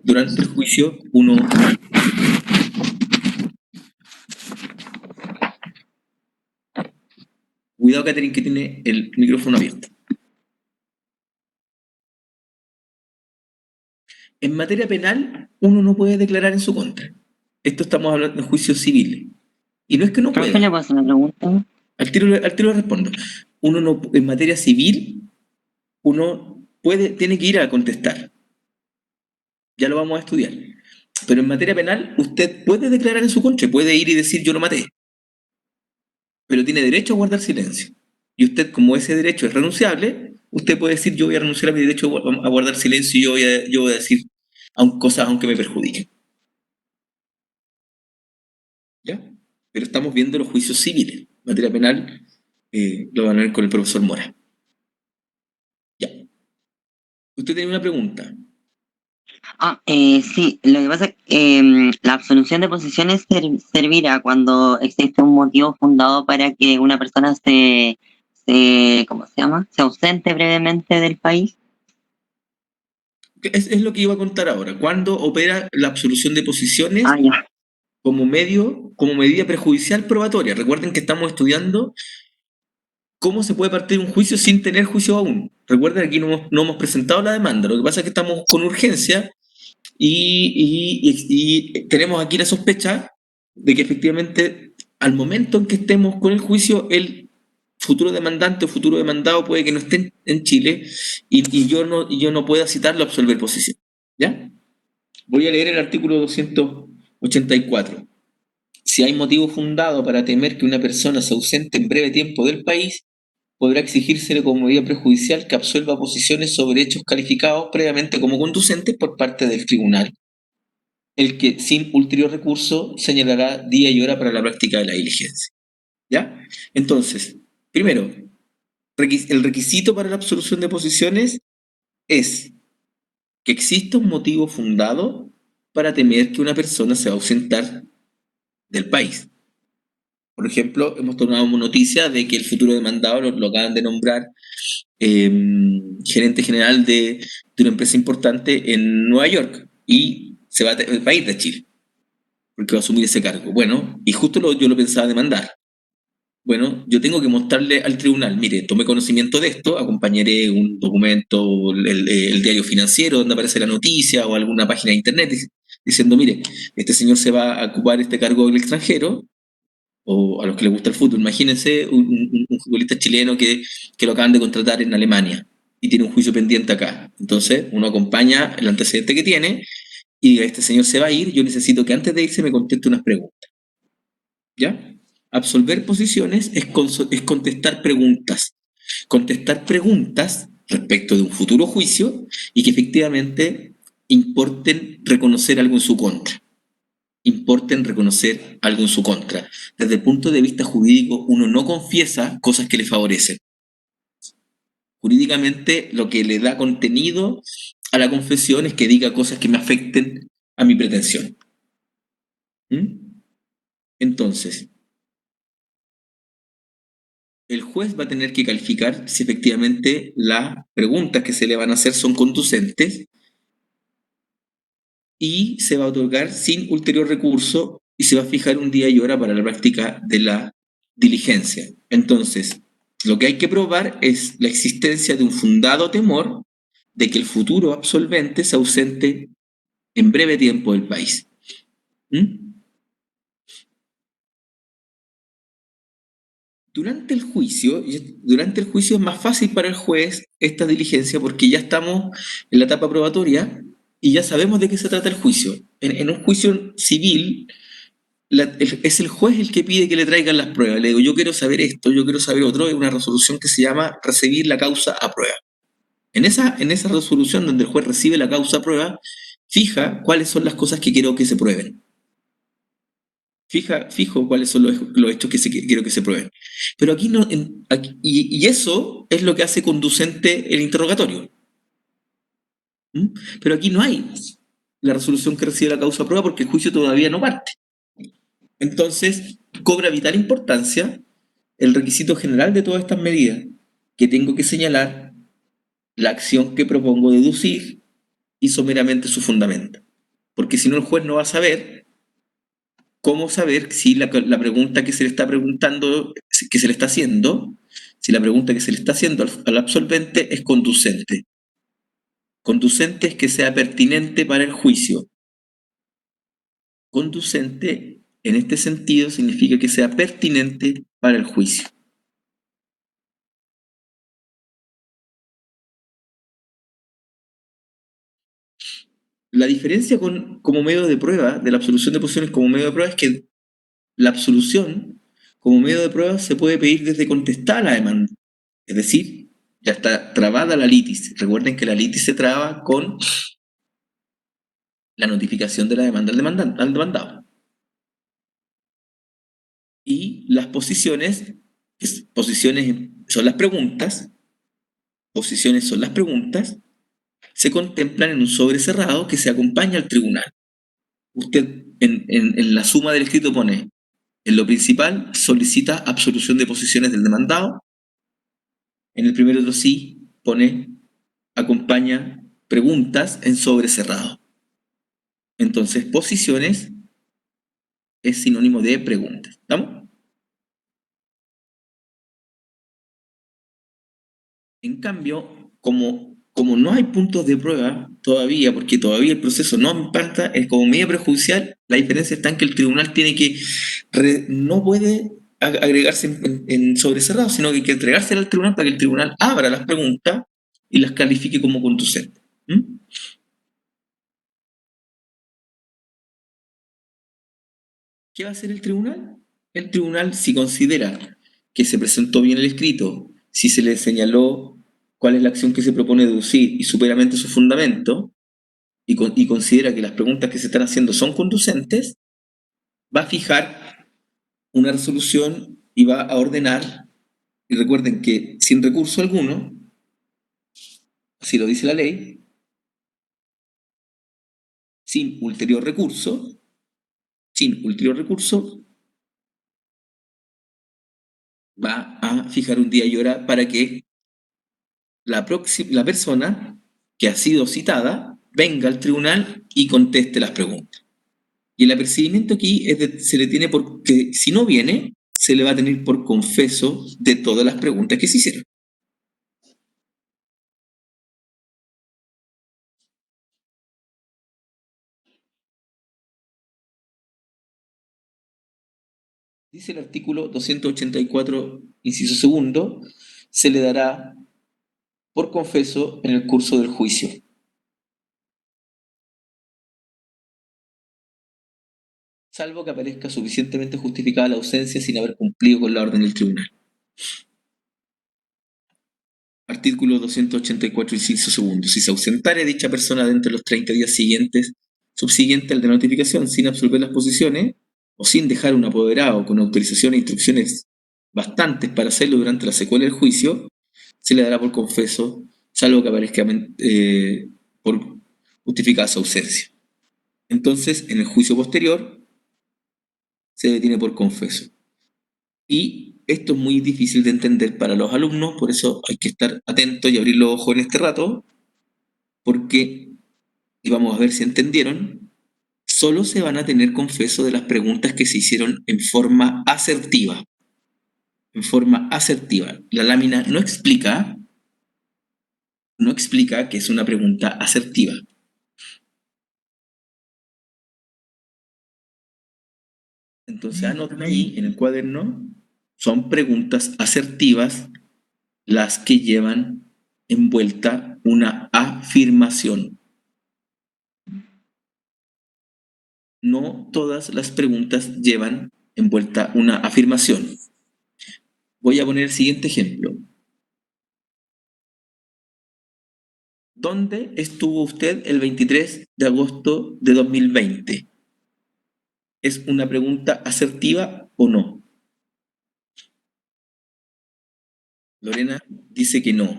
durante el juicio, uno cuidado, Catherine, que tiene el micrófono abierto. En materia penal, uno no puede declarar en su contra. Esto estamos hablando de juicios civiles. Y no es que no pueda. ¿Le puedo hacer una pregunta? Al tiro respondo. Uno no, en materia civil, uno tiene que ir a contestar. Ya lo vamos a estudiar. Pero en materia penal, usted puede declarar en su contra, puede ir y decir yo lo maté. Pero tiene derecho a guardar silencio. Y usted, como ese derecho es renunciable, usted puede decir yo voy a renunciar a mi derecho a guardar silencio y yo voy a decir cosas aunque me perjudiquen. ¿Ya? Pero estamos viendo los juicios civiles. En materia penal lo van a ver con el profesor Mora. Ya. Usted tiene una pregunta. Sí, lo que pasa es que la absolución de posiciones servirá cuando existe un motivo fundado para que una persona ¿cómo se llama? Se ausente brevemente del país. Es lo que iba a contar ahora. ¿Cuándo opera la absolución de posiciones Ya. como medida perjudicial probatoria? Recuerden que estamos estudiando cómo se puede partir un juicio sin tener juicio aún. Recuerden que aquí no hemos presentado la demanda. Lo que pasa es que estamos con urgencia y tenemos aquí la sospecha de que efectivamente al momento en que estemos con el juicio, el futuro demandante o futuro demandado puede que no esté en Chile y yo no pueda citarlo a absolver posición. ¿Ya? Voy a leer el artículo 284. Si hay motivo fundado para temer que una persona se ausente en breve tiempo del país, podrá exigírsele como medida prejudicial que absuelva posiciones sobre hechos calificados previamente como conducentes por parte del tribunal, el que sin ulterior recurso señalará día y hora para la práctica de la diligencia. ¿Ya? Entonces, primero, el requisito para la absolución de posiciones es que exista un motivo fundado para temer que una persona se va a ausentar del país. Por ejemplo, hemos tomado noticia de que el futuro demandado lo acaban de nombrar gerente general de una empresa importante en Nueva York y se va a ir de Chile porque va a asumir ese cargo. Bueno, y justo yo lo pensaba demandar. Bueno, yo tengo que mostrarle al tribunal, mire, tomé conocimiento de esto, acompañaré un documento, el diario financiero donde aparece la noticia o alguna página de internet diciendo, mire, este señor se va a ocupar este cargo del extranjero, o a los que les gusta el fútbol, imagínense un futbolista chileno que lo acaban de contratar en Alemania. y tiene un juicio pendiente acá. Entonces, uno acompaña el antecedente que tiene y diga, este señor se va a ir, yo necesito que antes de irse me conteste unas preguntas. ¿Ya? Absolver posiciones es contestar preguntas. Contestar preguntas respecto de un futuro juicio y que efectivamente importen reconocer algo en su contra. Importen reconocer algo en su contra. Desde el punto de vista jurídico, uno no confiesa cosas que le favorecen. Jurídicamente, lo que le da contenido a la confesión es que diga cosas que me afecten a mi pretensión. ¿Mm? Entonces, el juez va a tener que calificar si efectivamente las preguntas que se le van a hacer son conducentes y se va a otorgar sin ulterior recurso y se va a fijar un día y hora para la práctica de la diligencia. Entonces, lo que hay que probar es la existencia de un fundado temor de que el futuro absolvente se ausente en breve tiempo del país. ¿Mm? Durante el juicio es más fácil para el juez esta diligencia porque ya estamos en la etapa probatoria y ya sabemos de qué se trata el juicio. En un juicio civil es el juez el que pide que le traigan las pruebas. Le digo, yo quiero saber esto, yo quiero saber otro. Es una resolución que se llama recibir la causa a prueba. En esa resolución donde el juez recibe la causa a prueba, fija cuáles son las cosas que quiero que se prueben. Fijo cuáles son los hechos que quiero que se prueben. Pero aquí no, y eso es lo que hace conducente el interrogatorio. ¿Mm? Pero aquí no hay la resolución que recibe la causa a prueba porque el juicio todavía no parte. Entonces, cobra vital importancia el requisito general de todas estas medidas, que tengo que señalar la acción que propongo deducir y someramente su fundamento. Porque si no, el juez no va a saber cómo saber si la pregunta que se le está preguntando, que se le está haciendo, si la pregunta que se le está haciendo al absolvente es conducente. Conducente es que sea pertinente para el juicio. Conducente, en este sentido, significa que sea pertinente para el juicio. La diferencia como medio de prueba, de la absolución de posiciones como medio de prueba, es que la absolución como medio de prueba se puede pedir desde contestar la demanda. Es decir, ya está trabada la litis. Recuerden que la litis se traba con la notificación de la demanda al demandado. Y las posiciones son las preguntas, se contemplan en un sobre cerrado que se acompaña al tribunal. Usted en la suma del escrito pone, en lo principal solicita absolución de posiciones del demandado, en el primer otro sí pone, acompaña preguntas en sobre cerrado. Entonces, posiciones es sinónimo de preguntas. ¿Estamos? En cambio, como no hay puntos de prueba todavía, porque todavía el proceso no impacta, es como medio prejudicial, la diferencia está en que el tribunal tiene que, no puede agregarse en sobrecerrado, sino que hay que entregársela al tribunal para que el tribunal abra las preguntas y las califique como conducentes. ¿Mm? ¿Qué va a hacer el tribunal? El tribunal, si considera que se presentó bien el escrito, si se le señaló cuál es la acción que se propone deducir y superamente su fundamento, y considera que las preguntas que se están haciendo son conducentes, va a fijar una resolución y va a ordenar, y recuerden que sin recurso alguno, así lo dice la ley, sin ulterior recurso, va a fijar un día y hora para que la persona que ha sido citada venga al tribunal y conteste las preguntas. Y el apercibimiento aquí se le tiene porque si no viene, se le va a tener por confeso de todas las preguntas que se hicieron. Dice el artículo 284, inciso segundo, se le dará por confeso en el curso del juicio. Salvo que aparezca suficientemente justificada la ausencia sin haber cumplido con la orden del tribunal. Artículo 284, inciso segundo. Si se ausentare dicha persona dentro de los 30 días siguientes, subsiguiente al de notificación, sin absolver las posiciones, o sin dejar un apoderado con autorización e instrucciones bastantes para hacerlo durante la secuela del juicio, se le dará por confeso, salvo que aparezca por justificada su ausencia. Entonces, en el juicio posterior, se detiene por confeso. Y esto es muy difícil de entender para los alumnos, por eso hay que estar atentos y abrir los ojos en este rato, porque, y vamos a ver si entendieron, solo se van a tener confeso de las preguntas que se hicieron en forma asertiva. En forma asertiva. La lámina no explica que es una pregunta asertiva. Entonces anoten ahí en el cuaderno, son preguntas asertivas las que llevan envuelta una afirmación. No todas las preguntas llevan envuelta una afirmación. Voy a poner el siguiente ejemplo. ¿Dónde estuvo usted el 23 de agosto de 2020? ¿Es una pregunta asertiva o no? Lorena dice que no.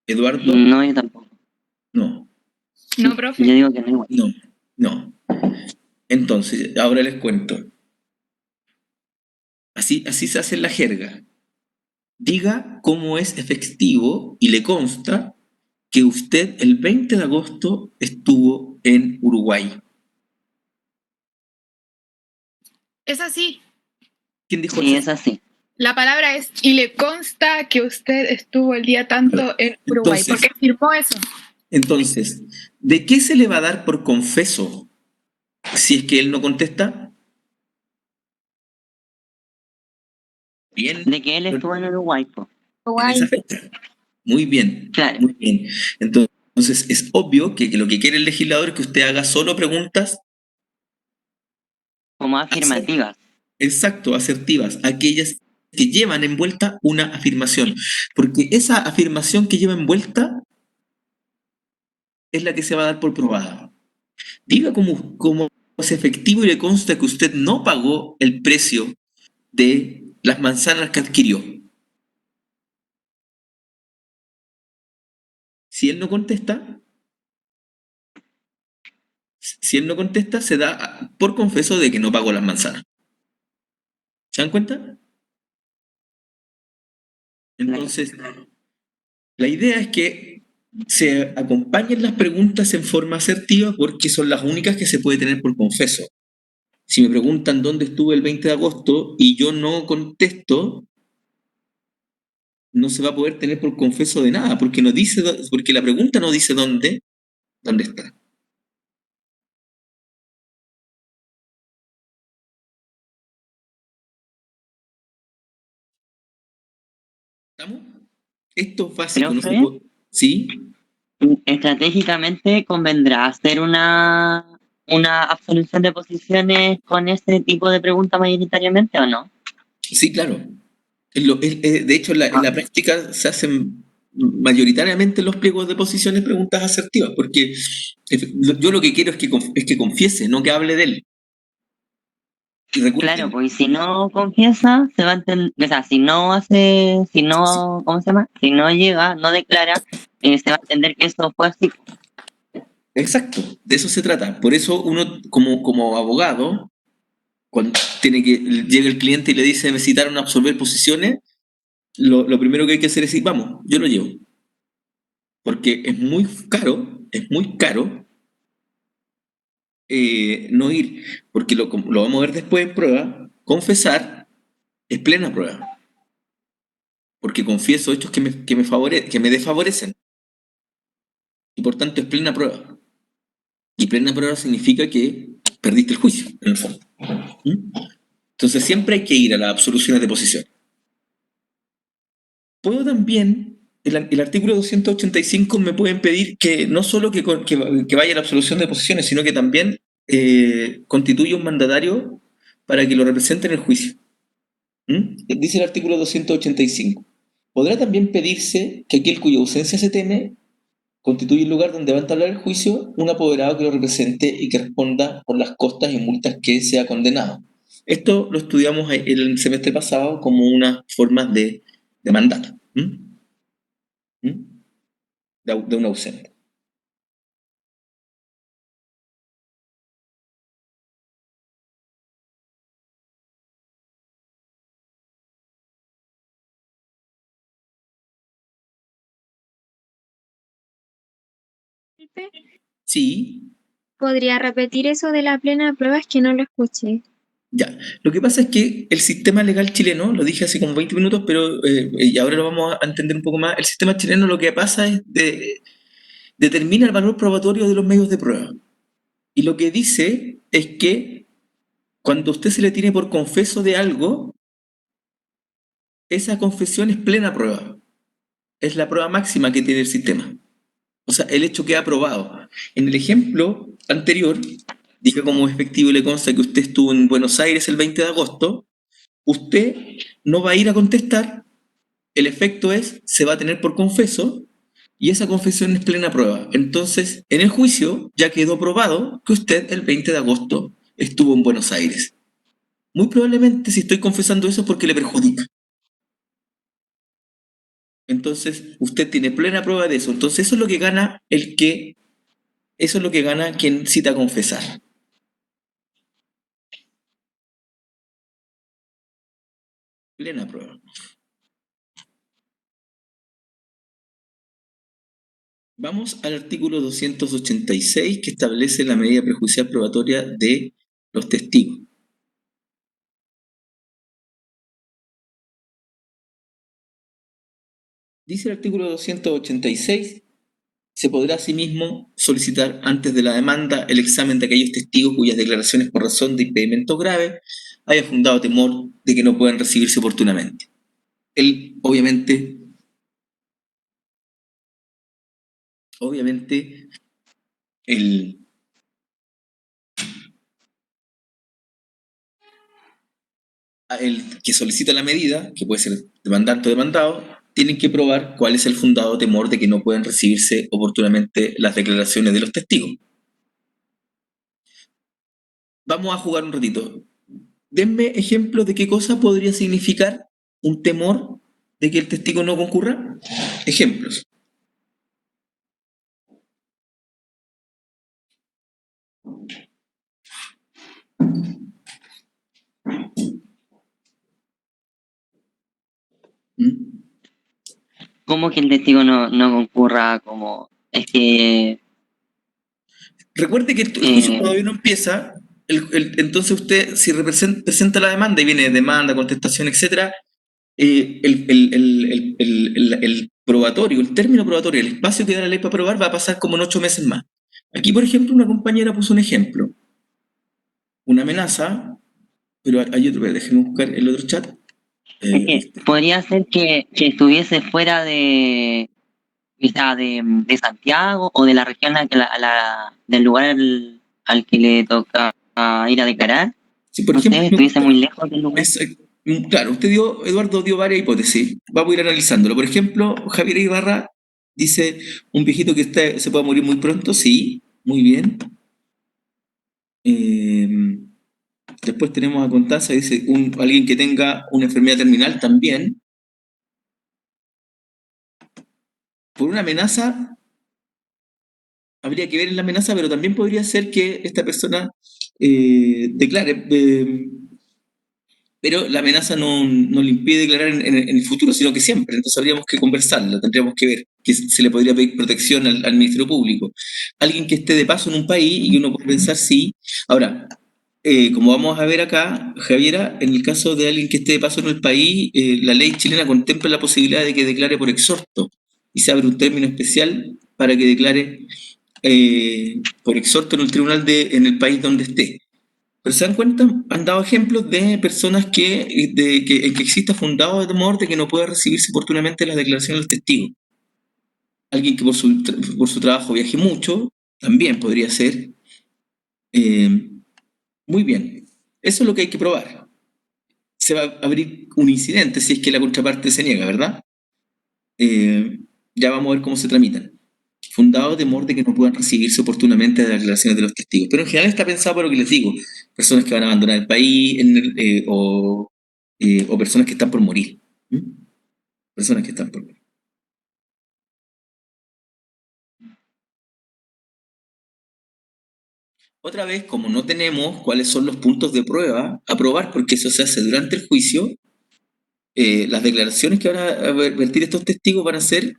Eduardo, No, yo tampoco. no. No, profe. Yo digo que no igual. No. Entonces, ahora les cuento. Así se hace en la jerga. Diga cómo es efectivo y le consta que usted el 20 de agosto estuvo en Uruguay. Es así. ¿Quién dijo Sí, eso? es así. La palabra es, y le consta que usted estuvo el día tanto en Uruguay, Entonces- porque firmó eso. Entonces, ¿de qué se le va a dar por confeso si es que él no contesta? Bien. De que él estuvo en Uruguay, po. En esa fecha. Muy bien. Claro. Muy bien. Entonces, es obvio que lo que quiere el legislador es que usted haga solo preguntas Como afirmativas. exacto, asertivas, aquellas que llevan envuelta una afirmación. Porque esa afirmación que lleva envuelta es la que se va a dar por probada. Diga cómo es efectivo y le consta que usted no pagó el precio de las manzanas que adquirió. Si él no contesta, se da por confeso de que no pagó las manzanas. ¿Se dan cuenta? Entonces, la idea es que se acompañen las preguntas en forma asertiva porque son las únicas que se puede tener por confeso. Si me preguntan dónde estuve el 20 de agosto y yo no contesto, no se va a poder tener por confeso de nada, porque porque la pregunta no dice dónde está. ¿Estamos? Esto es básico, no se Profe. puede. ¿Sí? Estratégicamente convendrá hacer una absolución de posiciones con este tipo de pregunta mayoritariamente, ¿o no? Sí, claro. De hecho, en la práctica se hacen mayoritariamente en los pliegos de posiciones preguntas asertivas, porque yo lo que quiero es que confiese, no que hable de él. Y recuerden, Claro, pues y si no confiesa, se va a entender, o sea, si no hace, si no, ¿cómo se llama? Si no llega, no declara, se va a entender que eso fue así. exacto, de eso se trata. Por eso uno, como abogado, cuando llega el cliente y le dice me citaron a absolver posiciones, lo primero que hay que hacer es decir, vamos, yo lo llevo. Porque es muy caro no ir, porque lo vamos a ver después en prueba, confesar es plena prueba. Porque confieso hechos que me desfavorecen. Y por tanto es plena prueba. Y plena prueba significa que perdiste el juicio, en el fondo. ¿Mm? Entonces siempre hay que ir a las absoluciones de posición. Puedo también el artículo 285 me pueden pedir que no solo que vaya a la absolución de posiciones, sino que también constituya un mandatario para que lo represente en el juicio. Dice el artículo 285. Podrá también pedirse que aquel cuya ausencia se teme constituye el lugar donde va a entablar el juicio un apoderado que lo represente y que responda por las costas y multas que sea condenado. Esto lo estudiamos el semestre pasado como una forma de mandato. De un ausente. Sí, ¿Podría repetir eso de la plena prueba? Es que no lo escuché. ya. Lo que pasa es que el sistema legal chileno, lo dije hace como 20 minutos, pero y ahora lo vamos a entender un poco más, el sistema chileno lo que pasa es determina el valor probatorio de los medios de prueba. Y lo que dice es que cuando usted se le tiene por confeso de algo, esa confesión es plena prueba. Es la prueba máxima que tiene el sistema. O sea, el hecho queda probado. En el ejemplo anterior, dije como efectivo y le consta que usted estuvo en Buenos Aires el 20 de agosto, usted no va a ir a contestar, el efecto es, se va a tener por confeso, y esa confesión es plena prueba. Entonces, en el juicio ya quedó probado que usted el 20 de agosto estuvo en Buenos Aires. Muy probablemente si estoy confesando eso es porque le perjudica. Entonces, usted tiene plena prueba de eso. Entonces, eso es lo que gana eso es lo que gana quien cita a confesar. Plena prueba. Vamos al artículo 286 que establece la medida prejudicial probatoria de los testigos. Dice el artículo 286, se podrá asimismo solicitar antes de la demanda el examen de aquellos testigos cuyas declaraciones por razón de impedimento grave haya fundado temor de que no puedan recibirse oportunamente. Él, obviamente, el que solicita la medida, que puede ser demandante o demandado, tienen que probar cuál es el fundado temor de que no puedan recibirse oportunamente las declaraciones de los testigos. Vamos a jugar un ratito. Denme ejemplos de qué cosa podría significar un temor de que el testigo no concurra. Ejemplos. ¿Cómo que el testigo no concurra? Como es que Recuerde que el juicio todavía no empieza, entonces usted, si presenta la demanda y viene demanda, contestación, etc., el probatorio, el término probatorio, el espacio que da la ley para probar va a pasar como en 8 meses más. Aquí, por ejemplo, una compañera puso un ejemplo. Una amenaza, pero hay otro, déjenme buscar el otro chat. es que podría ser que estuviese fuera de Santiago o de la región del lugar al que le toca ir a declarar. Si por No sé, ejemplo, estuviese muy lejos del lugar. claro, Eduardo dio varias hipótesis. Vamos a ir analizándolo. Por ejemplo, Javier Ibarra dice, un viejito que se puede morir muy pronto. Sí, muy bien. Después tenemos a Constanza, dice, alguien que tenga una enfermedad terminal también. Por una amenaza, habría que ver en la amenaza, pero también podría ser que esta persona declare, pero la amenaza no le impide declarar en el futuro, sino que siempre. Entonces habríamos que conversarlo, tendríamos que ver que se le podría pedir protección al Ministerio Público. Alguien que esté de paso en un país y uno puede pensar sí. Ahora, como vamos a ver acá, Javiera, en el caso de alguien que esté de paso en el país, la ley chilena contempla la posibilidad de que declare por exhorto y se abre un término especial para que declare por exhorto en el tribunal en el país donde esté. Pero se dan cuenta, han dado ejemplos de personas en que exista fundado de temor de que no pueda recibirse oportunamente las declaraciones del testigo. Alguien que por su trabajo viaje mucho, también podría ser. Muy bien, eso es lo que hay que probar. Se va a abrir un incidente si es que la contraparte se niega, ¿verdad? Ya vamos a ver cómo se tramitan. Fundado temor de que no puedan recibirse oportunamente de las declaraciones de los testigos. Pero en general está pensado por lo que les digo, personas que van a abandonar el país o personas que están por morir. ¿Mm? Personas que están por morir. Otra vez, como no tenemos cuáles son los puntos de prueba a probar, porque eso se hace durante el juicio, las declaraciones que van a vertir estos testigos van a ser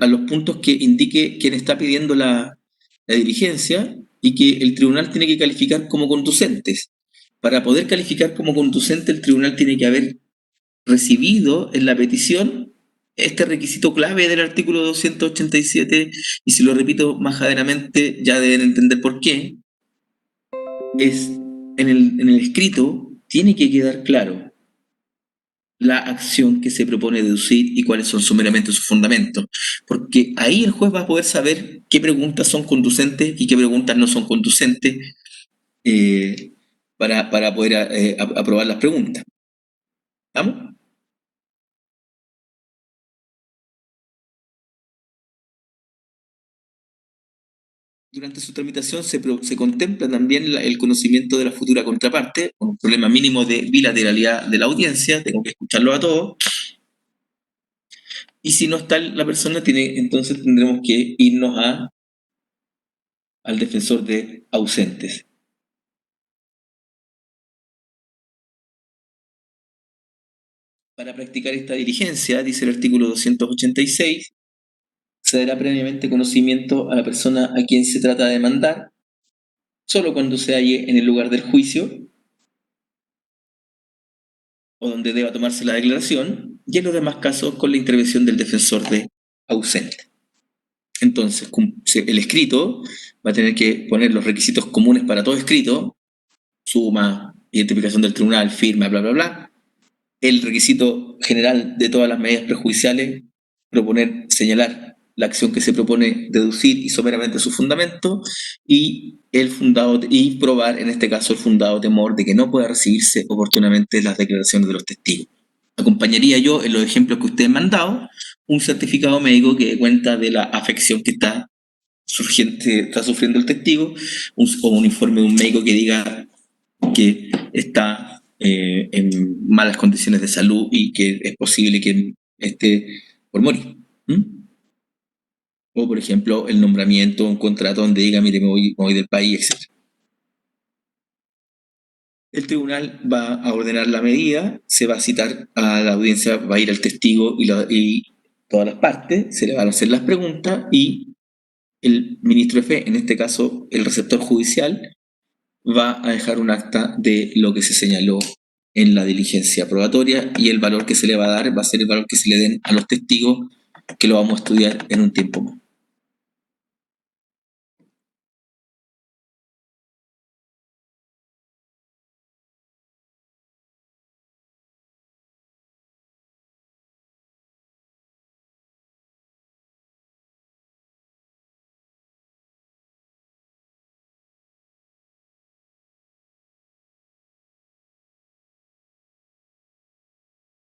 a los puntos que indique quien está pidiendo la diligencia y que el tribunal tiene que calificar como conducentes. Para poder calificar como conducente, el tribunal tiene que haber recibido en la petición este requisito clave del artículo 287, y si lo repito majaderamente ya deben entender por qué, es en el escrito tiene que quedar claro la acción que se propone deducir y cuáles son sumeramente sus fundamentos. Porque ahí el juez va a poder saber qué preguntas son conducentes y qué preguntas no son conducentes para poder aprobar las preguntas. ¿Estamos? Durante su tramitación se contempla también el conocimiento de la futura contraparte, con un problema mínimo de bilateralidad de la audiencia, tengo que escucharlo a todos. Y si no está la persona, entonces tendremos que irnos al defensor de ausentes. Para practicar esta diligencia, dice el artículo 286, se dará previamente conocimiento a la persona a quien se trata de demandar, solo cuando se halle en el lugar del juicio o donde deba tomarse la declaración, y en los demás casos con la intervención del defensor de ausente. Entonces, el escrito va a tener que poner los requisitos comunes para todo escrito: suma, identificación del tribunal, firma, bla, bla, bla. El requisito general de todas las medidas prejudiciales, señalar la acción que se propone deducir y someramente su fundamento, y probar, en este caso, el fundado temor de que no pueda recibirse oportunamente las declaraciones de los testigos. Acompañaría yo, en los ejemplos que ustedes me han dado, un certificado médico que dé cuenta de la afección que está sufriendo el testigo, o un informe de un médico que diga que está en malas condiciones de salud y que es posible que esté por morir. O, por ejemplo, el nombramiento, un contrato donde diga, mire, me voy del país, etc. El tribunal va a ordenar la medida, se va a citar a la audiencia, va a ir al testigo y todas las partes, se le van a hacer las preguntas y el ministro de fe, en este caso el receptor judicial, va a dejar un acta de lo que se señaló en la diligencia probatoria, y el valor que se le va a dar va a ser el valor que se le den a los testigos, que lo vamos a estudiar en un tiempo más.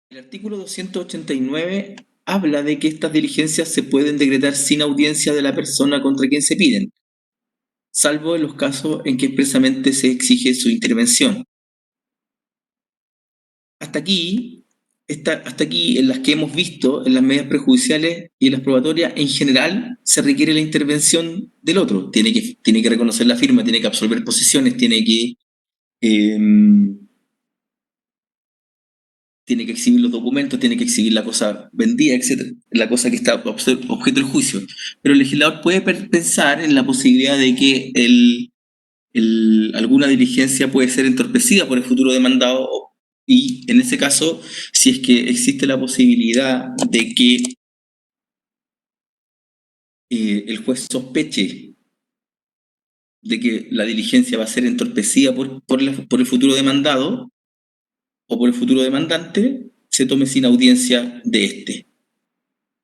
El artículo 289 habla de que estas diligencias se pueden decretar sin audiencia de la persona contra quien se piden, salvo en los casos en que expresamente se exige su intervención. Hasta aquí, en las que hemos visto, en las medidas prejudiciales y en las probatorias, en general se requiere la intervención del otro. Tiene que reconocer la firma, tiene que absolver posiciones, tiene que exhibir los documentos, tiene que exhibir la cosa vendida, etc., la cosa que está objeto del juicio. Pero el legislador puede pensar en la posibilidad de que alguna diligencia puede ser entorpecida por el futuro demandado, y en ese caso, si es que existe la posibilidad de que el juez sospeche de que la diligencia va a ser entorpecida por el futuro demandado o por el futuro demandante, se tome sin audiencia de este.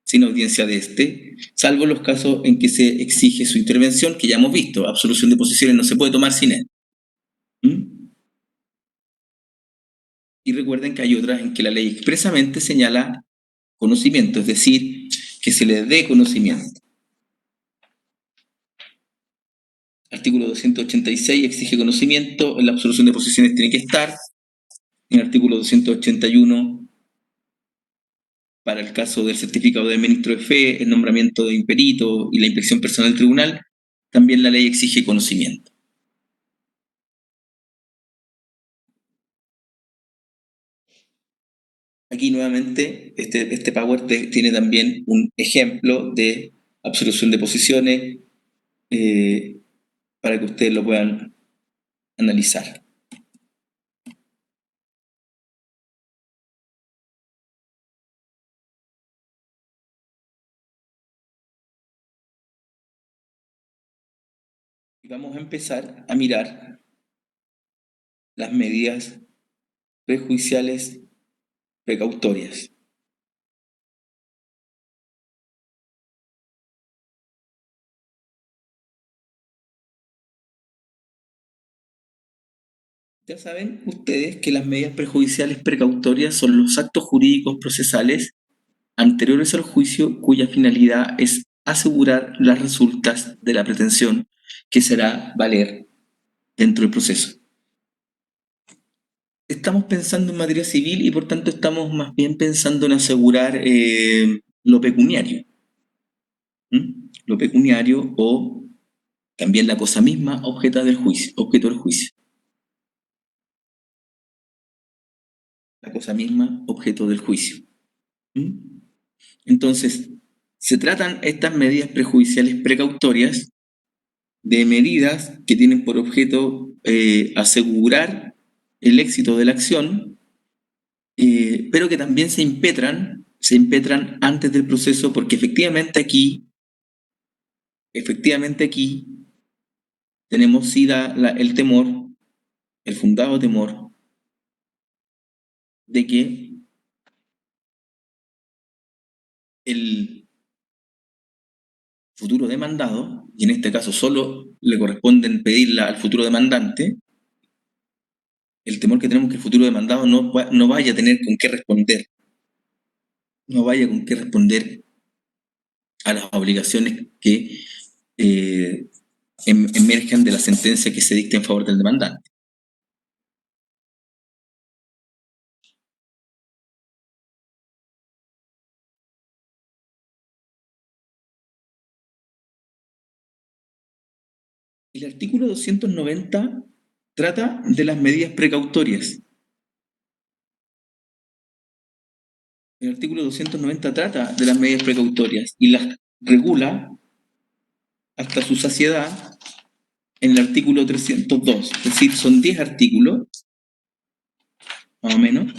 sin audiencia de este, salvo los casos en que se exige su intervención, que ya hemos visto, absolución de posiciones no se puede tomar sin él. Y recuerden que hay otras en que la ley expresamente señala conocimiento, es decir, que se le dé conocimiento. Artículo 286 exige conocimiento, en la absolución de posiciones tiene que estar. En el artículo 281, para el caso del certificado de ministro de fe, el nombramiento de imperito y la inspección personal del tribunal, también la ley exige conocimiento. Aquí nuevamente este Power tiene también un ejemplo de absolución de posiciones para que ustedes lo puedan analizar. Y vamos a empezar a mirar las medidas prejudiciales precautorias. Ya saben ustedes que las medidas prejudiciales precautorias son los actos jurídicos procesales anteriores al juicio cuya finalidad es asegurar las resultas de la pretensión que será valer dentro del proceso. Estamos pensando en materia civil y por tanto estamos más bien pensando en asegurar lo pecuniario. Lo pecuniario o también la cosa misma objeto del juicio. La cosa misma objeto del juicio. Entonces, se tratan estas medidas prejudiciales precautorias de medidas que tienen por objeto asegurar el éxito de la acción, pero que también se impetran antes del proceso, porque efectivamente aquí tenemos el temor, el fundado temor de que el futuro demandado, y en este caso solo le corresponde pedirla al futuro demandante, el temor que tenemos que el futuro demandado no vaya a tener con qué responder, a las obligaciones que emerjan de la sentencia que se dicte en favor del demandante. El artículo 290 trata de las medidas precautorias. El artículo 290 trata de las medidas precautorias y las regula hasta su saciedad en el artículo 302. Es decir, son 10 artículos, más o menos,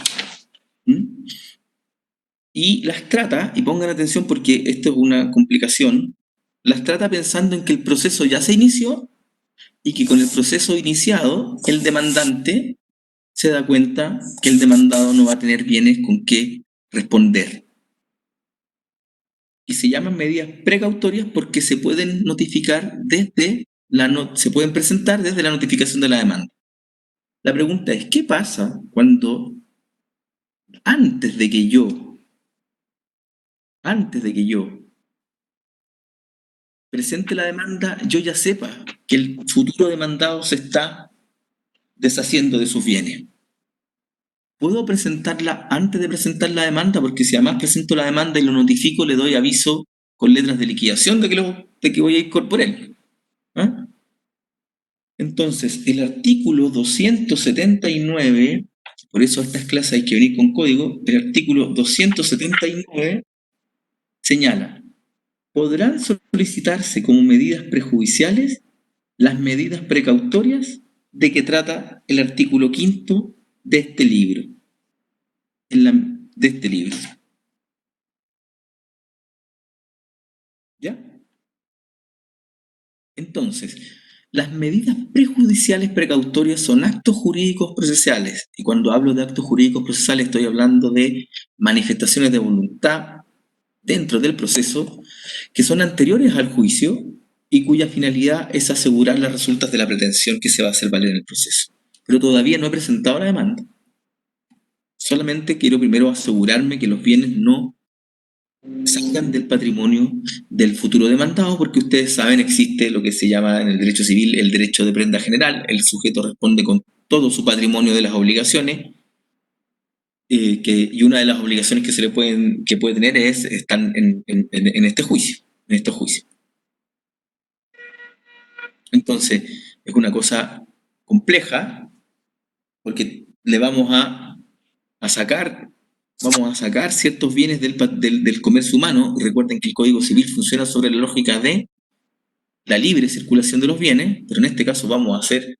y las trata, y pongan atención porque esto es una complicación, las trata pensando en que el proceso ya se inició y que con el proceso iniciado el demandante se da cuenta que el demandado no va a tener bienes con qué responder. Y se llaman medidas precautorias porque se pueden notificar se pueden presentar desde la notificación de la demanda. La pregunta es, ¿qué pasa cuando antes de que yo presente la demanda, yo ya sepa que el futuro demandado se está deshaciendo de sus bienes? ¿Puedo presentarla antes de presentar la demanda? Porque si además presento la demanda y lo notifico, le doy aviso con letras de liquidación de que voy a ir por él. ¿Ah? Entonces, el artículo 279, por eso a estas clases hay que venir con código, el artículo 279 señala: podrán solicitarse como medidas prejudiciales las medidas precautorias de que trata el artículo 5 de este libro. ¿Ya? Entonces, las medidas prejudiciales precautorias son actos jurídicos procesales. Y cuando hablo de actos jurídicos procesales estoy hablando de manifestaciones de voluntad, dentro del proceso que son anteriores al juicio y cuya finalidad es asegurar las resultas de la pretensión que se va a hacer valer en el proceso. Pero todavía no he presentado la demanda. Solamente quiero primero asegurarme que los bienes no salgan del patrimonio del futuro demandado, porque ustedes saben, existe lo que se llama en el derecho civil el derecho de prenda general. El sujeto responde con todo su patrimonio de las obligaciones, y una de las obligaciones que puede tener están en este juicio, Entonces, es una cosa compleja, porque le vamos a sacar ciertos bienes del comercio humano. Y recuerden que el Código Civil funciona sobre la lógica de la libre circulación de los bienes, pero en este caso vamos a hacer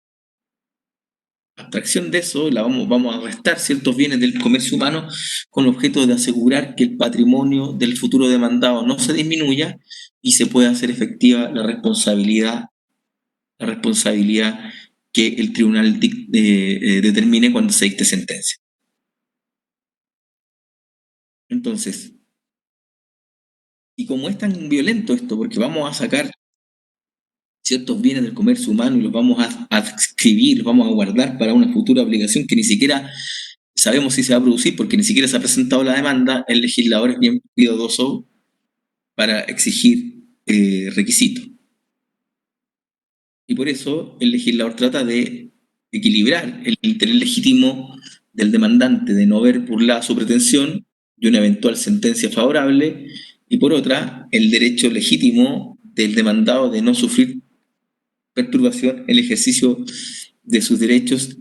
abstracción de eso, vamos a restar ciertos bienes del comercio humano con el objeto de asegurar que el patrimonio del futuro demandado no se disminuya y se pueda hacer efectiva la responsabilidad que el tribunal determine cuando se dicte sentencia. Entonces, y como es tan violento esto, porque vamos a sacar ciertos bienes del comercio humano y los vamos a adscribir, los vamos a guardar para una futura obligación que ni siquiera sabemos si se va a producir, porque ni siquiera se ha presentado la demanda, el legislador es bien cuidadoso para exigir requisitos. Y por eso el legislador trata de equilibrar el interés legítimo del demandante de no ver burlada su pretensión y una eventual sentencia favorable, y por otra, el derecho legítimo del demandado de no sufrir perturbación en el ejercicio de sus derechos,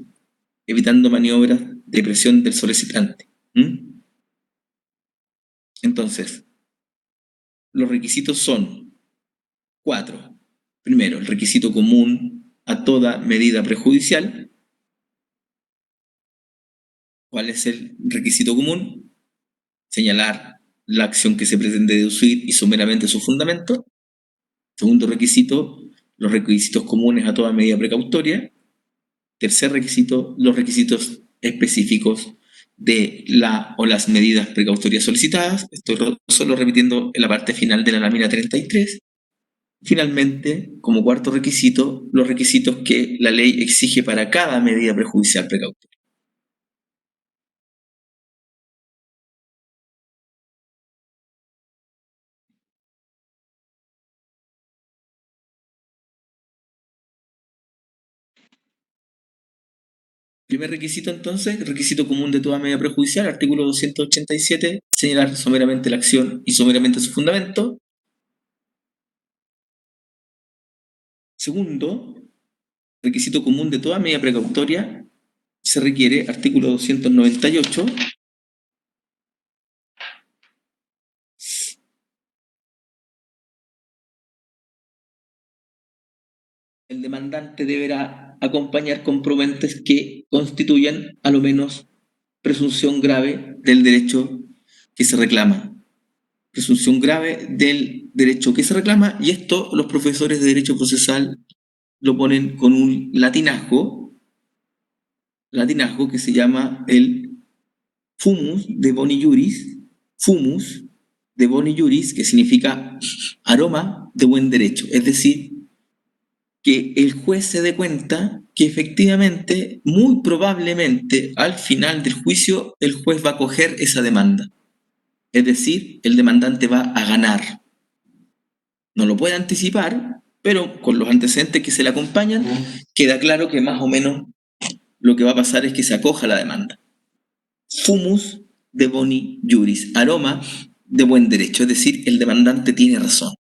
evitando maniobras de presión del solicitante. Entonces, los requisitos son 4. Primero, el requisito común a toda medida prejudicial. ¿Cuál es el requisito común? Señalar la acción que se pretende deducir y someramente su fundamento. Segundo requisito, los requisitos comunes a toda medida precautoria. Tercer requisito, los requisitos específicos de la o las medidas precautorias solicitadas. Estoy solo repitiendo en la parte final de la lámina 33. Finalmente, como cuarto requisito, los requisitos que la ley exige para cada medida prejudicial precautoria. Primer requisito, entonces, requisito común de toda medida prejudicial, artículo 287, señalar someramente la acción y someramente su fundamento. Segundo, requisito común de toda medida precautoria, se requiere, artículo 298, el demandante deberá acompañar comprobantes que constituyan a lo menos presunción grave del derecho que se reclama. Presunción grave del derecho que se reclama, y esto los profesores de derecho procesal lo ponen con un latinazgo que se llama el fumus de boni juris, que significa aroma de buen derecho, es decir, que el juez se dé cuenta que efectivamente, muy probablemente, al final del juicio, el juez va a coger esa demanda. Es decir, el demandante va a ganar. No lo puede anticipar, pero con los antecedentes que se le acompañan, queda claro que más o menos lo que va a pasar es que se acoja la demanda. Fumus de boni juris, aroma de buen derecho, es decir, el demandante tiene razón.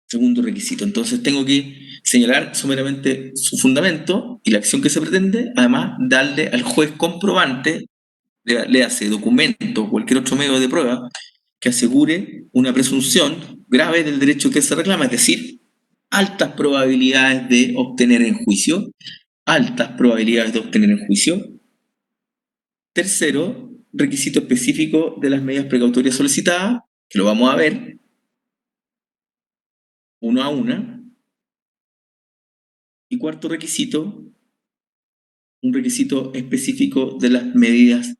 Segundo requisito. Entonces tengo que señalar someramente su fundamento y la acción que se pretende, además darle al juez comprobante, le hace documento o cualquier otro medio de prueba que asegure una presunción grave del derecho que se reclama, es decir, altas probabilidades de obtener en juicio. Tercero, requisito específico de las medidas precautorias solicitadas, que lo vamos a ver uno a una. Y cuarto requisito, un requisito específico de las medidas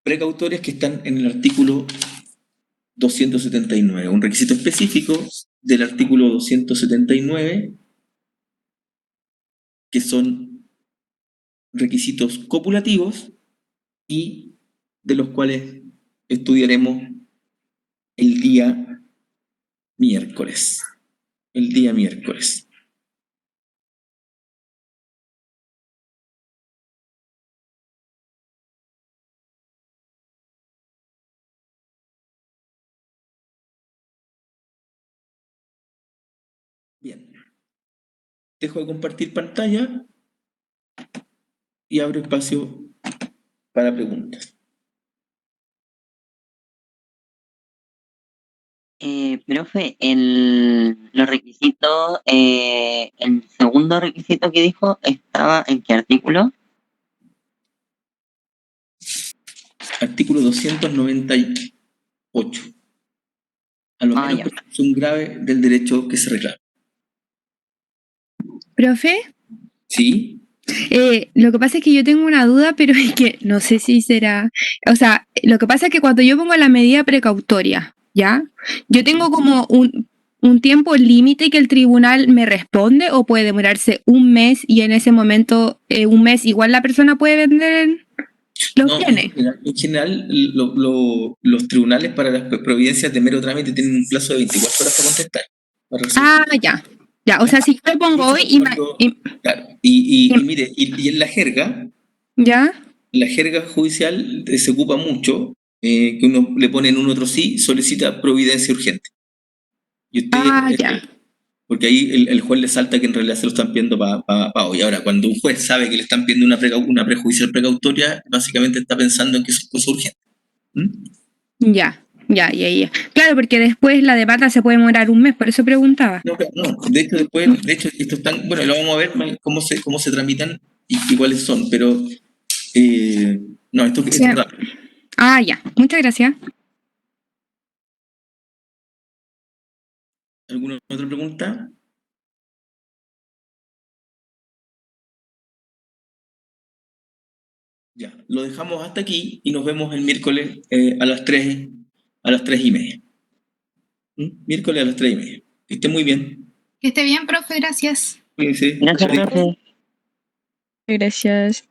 precautorias que están en el artículo 279, un requisito específico del artículo 279, que son requisitos copulativos y de los cuales estudiaremos el día miércoles. El día miércoles. Bien. Dejo de compartir pantalla y abro espacio para preguntas. Profe, los requisitos, el segundo requisito que dijo, ¿estaba en qué artículo? Artículo 298. A lo menos Ya. persecución grave del derecho que se reclama. Profe, ¿Sí? lo que pasa es que yo tengo una duda, pero es que no sé si será. O sea, lo que pasa es que cuando yo pongo la medida precautoria, ¿ya? Yo tengo como un tiempo límite que el tribunal me responde, o puede demorarse un mes y en ese momento, un mes, igual la persona puede vender los No, bienes. en general los tribunales para las providencias de mero trámite tienen un plazo de 24 horas para contestar. Para resolver. Ah, ya. Ya, o sea, si yo lo pongo hoy Claro, mire, y en la jerga ¿ya? judicial se ocupa mucho, que uno le pone en un otro sí, solicita providencia urgente. Y usted, Ah, ya. porque ahí el juez le salta que en realidad se lo están pidiendo para hoy. Ahora, cuando un juez sabe que le están pidiendo una prejudicial precautoria, básicamente está pensando en que es cosa urgente. Ya. Claro, porque después la demanda se puede demorar un mes, por eso preguntaba. No, de hecho, esto están, bueno, lo vamos a ver cómo se tramitan y cuáles son, pero no, esto es rápido. Ah, ya. Muchas gracias. ¿Alguna otra pregunta? Ya, lo dejamos hasta aquí y nos vemos el miércoles a las 3:30. Miércoles a las 3:30. Que esté muy bien. Que esté bien, profe, gracias. Cuídense. Gracias, profe. Gracias.